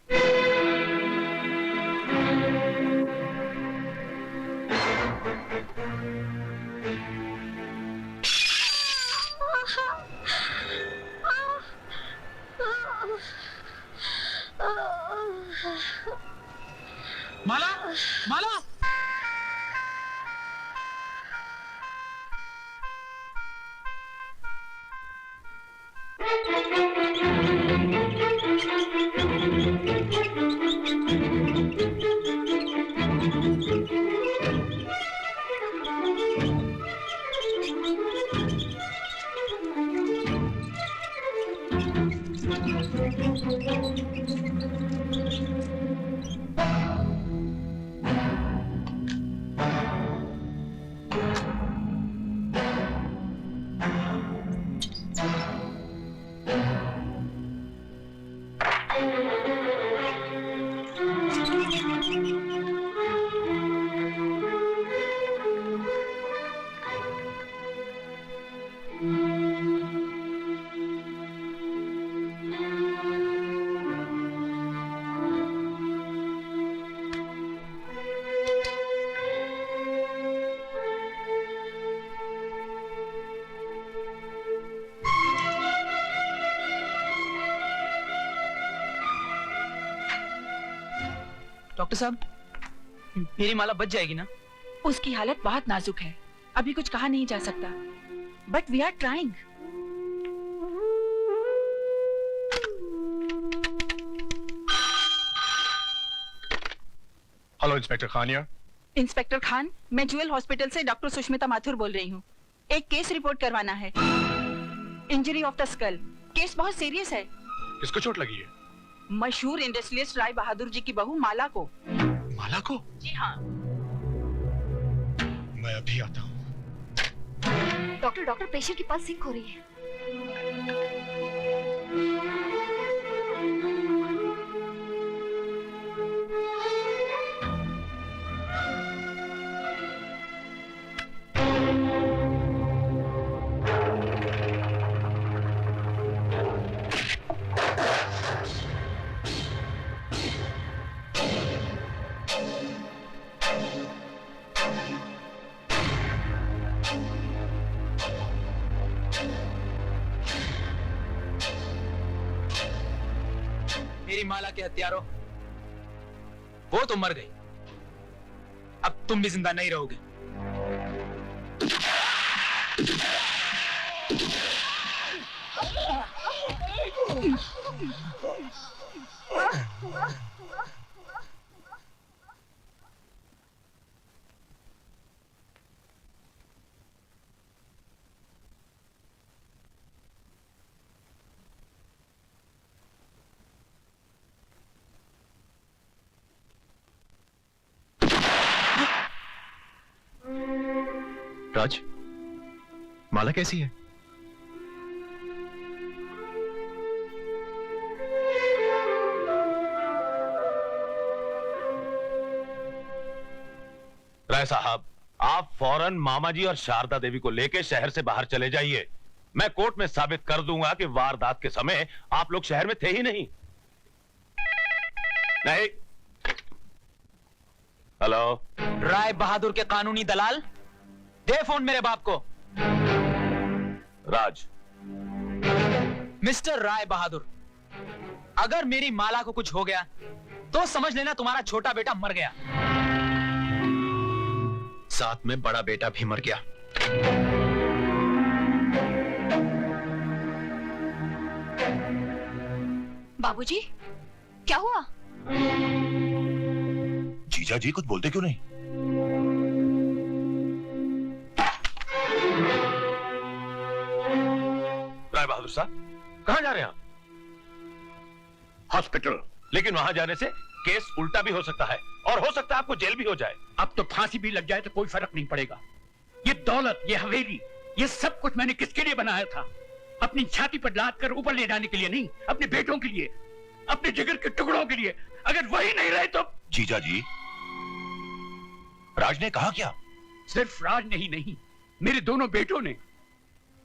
माला, माला। डॉक्टर साहब, मेरी माला बच जाएगी ना? उसकी हालत बहुत नाजुक है, अभी कुछ कहा नहीं जा सकता, but we are trying. Hello inspector Khaniya. Inspector Khan, मैं ज्वेल हॉस्पिटल से डॉक्टर सुष्मिता माथुर बोल रही हूँ। एक केस रिपोर्ट करवाना है, injury of the skull. Case बहुत सीरियस है। किसको चोट लगी है? मशहूर इंडस्ट्रियलिस्ट राय बहादुर जी की बहू माला को। माला को? जी हाँ। मैं अभी आता हूँ। डॉक्टर पेशेंट की पल्स सिंक हो रही है। मेरी माला के हत्यारों, वो तो मर गई, अब तुम भी जिंदा नहीं रहोगे। राज, माला कैसी है? राय साहब, आप फौरन मामा जी और शारदा देवी को लेकर शहर से बाहर चले जाइए। मैं कोर्ट में साबित कर दूंगा कि वारदात के समय आप लोग शहर में थे ही नहीं। नहीं। हेलो, राय बहादुर के कानूनी दलाल, दे फोन मेरे बाप को। राज। मिस्टर राय बहादुर, अगर मेरी माला को कुछ हो गया तो समझ लेना तुम्हारा छोटा बेटा मर गया। साथ में बड़ा बेटा भी मर गया। बाबूजी, क्या हुआ? जीजा जी कुछ बोलते क्यों नहीं? राय बहादुर साहब, कहां जा रहे हैं आप? हॉस्पिटल। लेकिन वहां जाने से केस उल्टा भी हो सकता है और हो सकता है आपको जेल भी हो जाए। अब तो फांसी भी लग जाए तो कोई फर्क नहीं पड़ेगा। ये दौलत, ये हवेली, ये सब कुछ मैंने किसके लिए बनाया था? अपनी छाती पर लाद कर ऊपर ले जाने के लिए नहीं, अपने बेटों के लिए, अपने जिगर के टुकड़ों के लिए। अगर वही नहीं रहे तो। जीजा जी, राज ने कहा क्या? सिर्फ राज ने ही नहीं, मेरे दोनों बेटों ने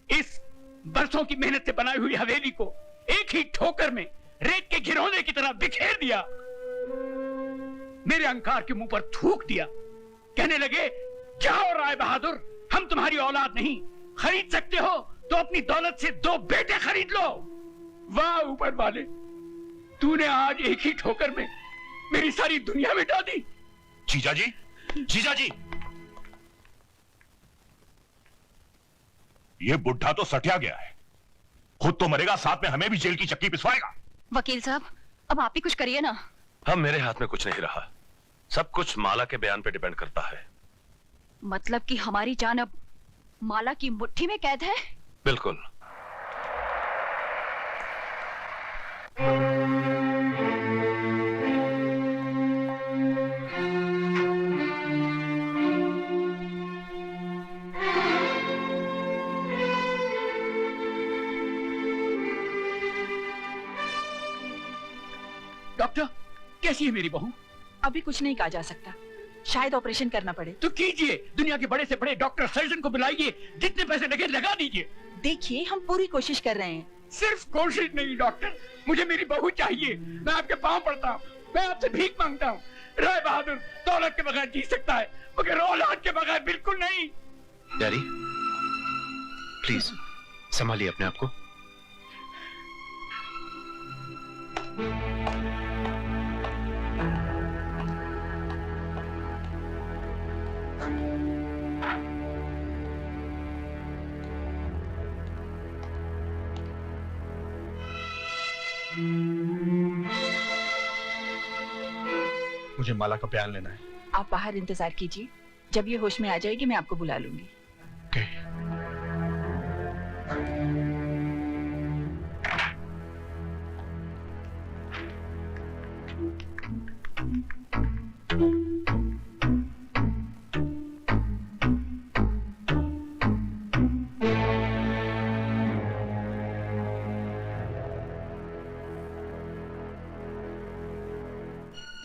इस बरसों की मेहनत से बनाई हुई हवेली को एक ही ठोकर में रेत के घिरौने की तरह बिखेर दिया। मेरे अहंकार के मुंह पर थूक दिया। कहने लगे, जाओ राय बहादुर, हम तुम्हारी औलाद नहीं, खरीद सकते हो तो अपनी दौलत से 2 बेटे खरीद लो। वाह ऊपर वाले, तूने आज एक ही ठोकर में मेरी सारी दुनिया मिटा दी। जीजा जी, जीजा जी, ये बुढ़ा तो सटिया गया है, खुद तो मरेगा, साथ में हमें भी जेल की चक्की पिसवाएगा। वकील साहब, अब आप ही कुछ करिए ना। अब मेरे हाथ में कुछ नहीं रहा, सब कुछ माला के बयान पे डिपेंड करता है। मतलब कि हमारी जान अब माला की मुट्ठी में कैद है? बिल्कुल। डॉक्टर, कैसी है मेरी बहू? अभी कुछ नहीं कहा जा सकता, शायद ऑपरेशन करना पड़े। तो कीजिए, दुनिया के बड़े से बड़े डॉक्टर सर्जन को बुलाइए, जितने पैसे लगे लगा दीजिए। देखिए, हम पूरी कोशिश कर रहे हैं। सिर्फ कोशिश नहीं डॉक्टर, मुझे मेरी बहू चाहिए। मैं आपके पांव पड़ता हूँ, मैं आपसे भीख मांगता हूँ। राय बहादुर दौलत के बगैर जी सकता है, मगर औलाद के बगैर बिल्कुल नहीं। डैडी, प्लीज संभालिए अपने आप को। मुझे माला का बयान लेना है। आप बाहर इंतजार कीजिए, जब ये होश में आ जाएगी मैं आपको बुला लूंगी।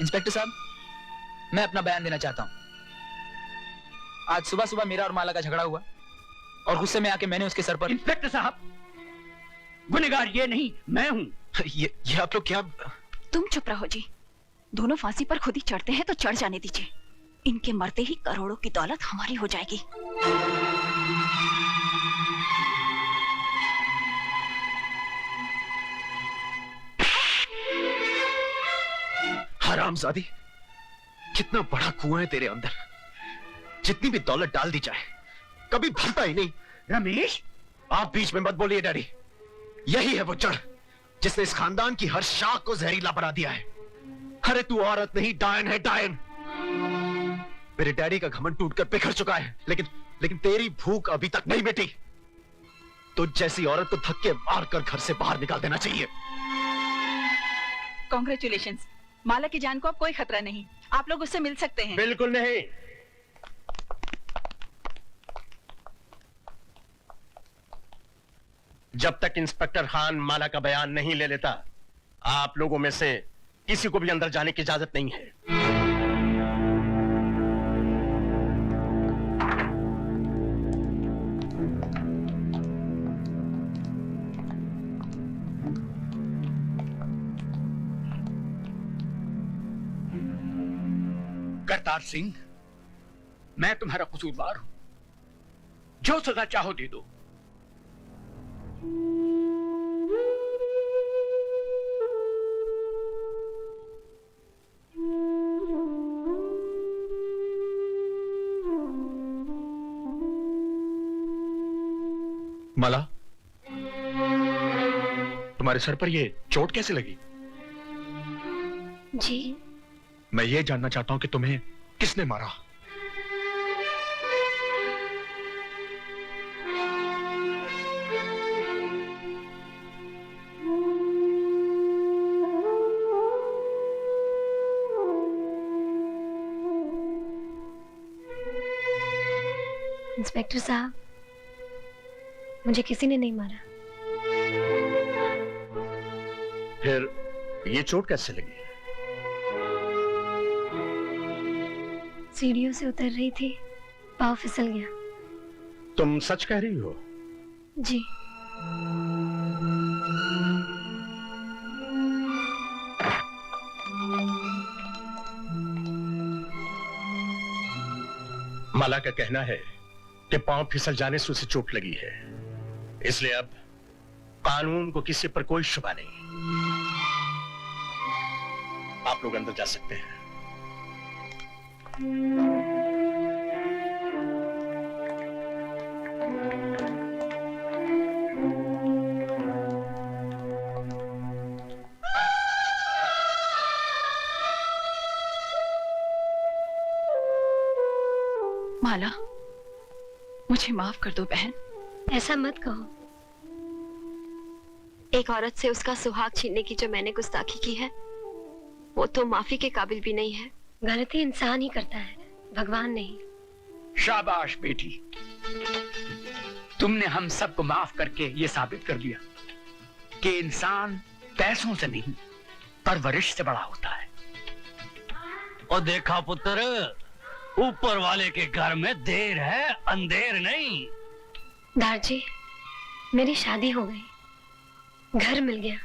इंस्पेक्टर साहब, मैं अपना बयान देना चाहता हूं। आज सुबह सुबह मेरा और माला का झगड़ा हुआ और गुस्से में आके मैंने उसके सर पर। इंस्पेक्टर साहब, गुनहगार ये नहीं मैं हूं। ये आप लोग क्या? तुम चुप रहो जी। दोनों फांसी पर खुद ही चढ़ते हैं तो चढ़ जाने दीजिए। इनके मरते ही करोड़ों की दौलत हमारी हो जाएगी। हरामजादी, कितना बड़ा कुआं है तेरे अंदर। जितनी भी दौलत डाल दी जाए कभी भरता ही नहीं। रमेश, आप बीच में मत बोलिए डैडी। यही है वो जड़ जिसने इस खानदान की हर शाख को जहरीला बना दिया है। अरे तू औरत नहीं, डायन है, डायन। मेरे डैडी का घमंड टूटकर बिखर चुका है, लेकिन तेरी भूख अभी तक नहीं मिटी। तो जैसी औरत को धक्के मारकर घर से बाहर निकाल देना चाहिए। कॉन्ग्रेचुलेशंस, माला की जान को अब कोई खतरा नहीं। आप लोग उससे मिल सकते हैं। बिल्कुल नहीं। जब तक इंस्पेक्टर खान माला का बयान नहीं ले लेता, आप लोगों में से किसी को भी अंदर जाने की इजाजत नहीं है। करतार सिंह, मैं तुम्हारा कसूरवार हूं। जो सजा चाहो दे दो। माला, तुम्हारे सर पर ये चोट कैसे लगी? जी, मैं ये जानना चाहता हूं कि तुम्हें किसने मारा? इंस्पेक्टर साहब, मुझे किसी ने नहीं मारा। फिर ये चोट कैसे लगी? सीढ़ियों से उतर रही थी, पाँव फिसल गया। तुम सच कह रही हो? जी। माला का कहना है कि पांव फिसल जाने से उसे चोट लगी है, इसलिए अब कानून को किसी पर कोई शुबा नहीं। आप लोग अंदर जा सकते हैं। माला, मुझे माफ कर दो बहन। ऐसा मत कहो। एक औरत से उसका सुहाग छीनने की जो मैंने गुस्ताखी की है, वो तो माफी के काबिल भी नहीं है। गलती इंसान ही करता है, भगवान नहीं। शाबाश बेटी, तुमने हम सबको माफ करके ये साबित कर दिया कि इंसान पैसों से नहीं, परवरिश से बड़ा होता है। और देखा पुत्र, ऊपर वाले के घर में देर है, अंधेर नहीं। दारजी, मेरी शादी हो गई, घर मिल गया,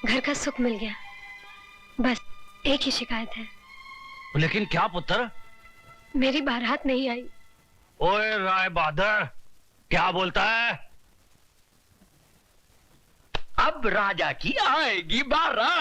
घर का सुख मिल गया। बस एक ही शिकायत है। लेकिन क्या पुत्र? मेरी बारात नहीं आई। ओए राय बहादुर, क्या बोलता है? अब राजा की आएगी बारात।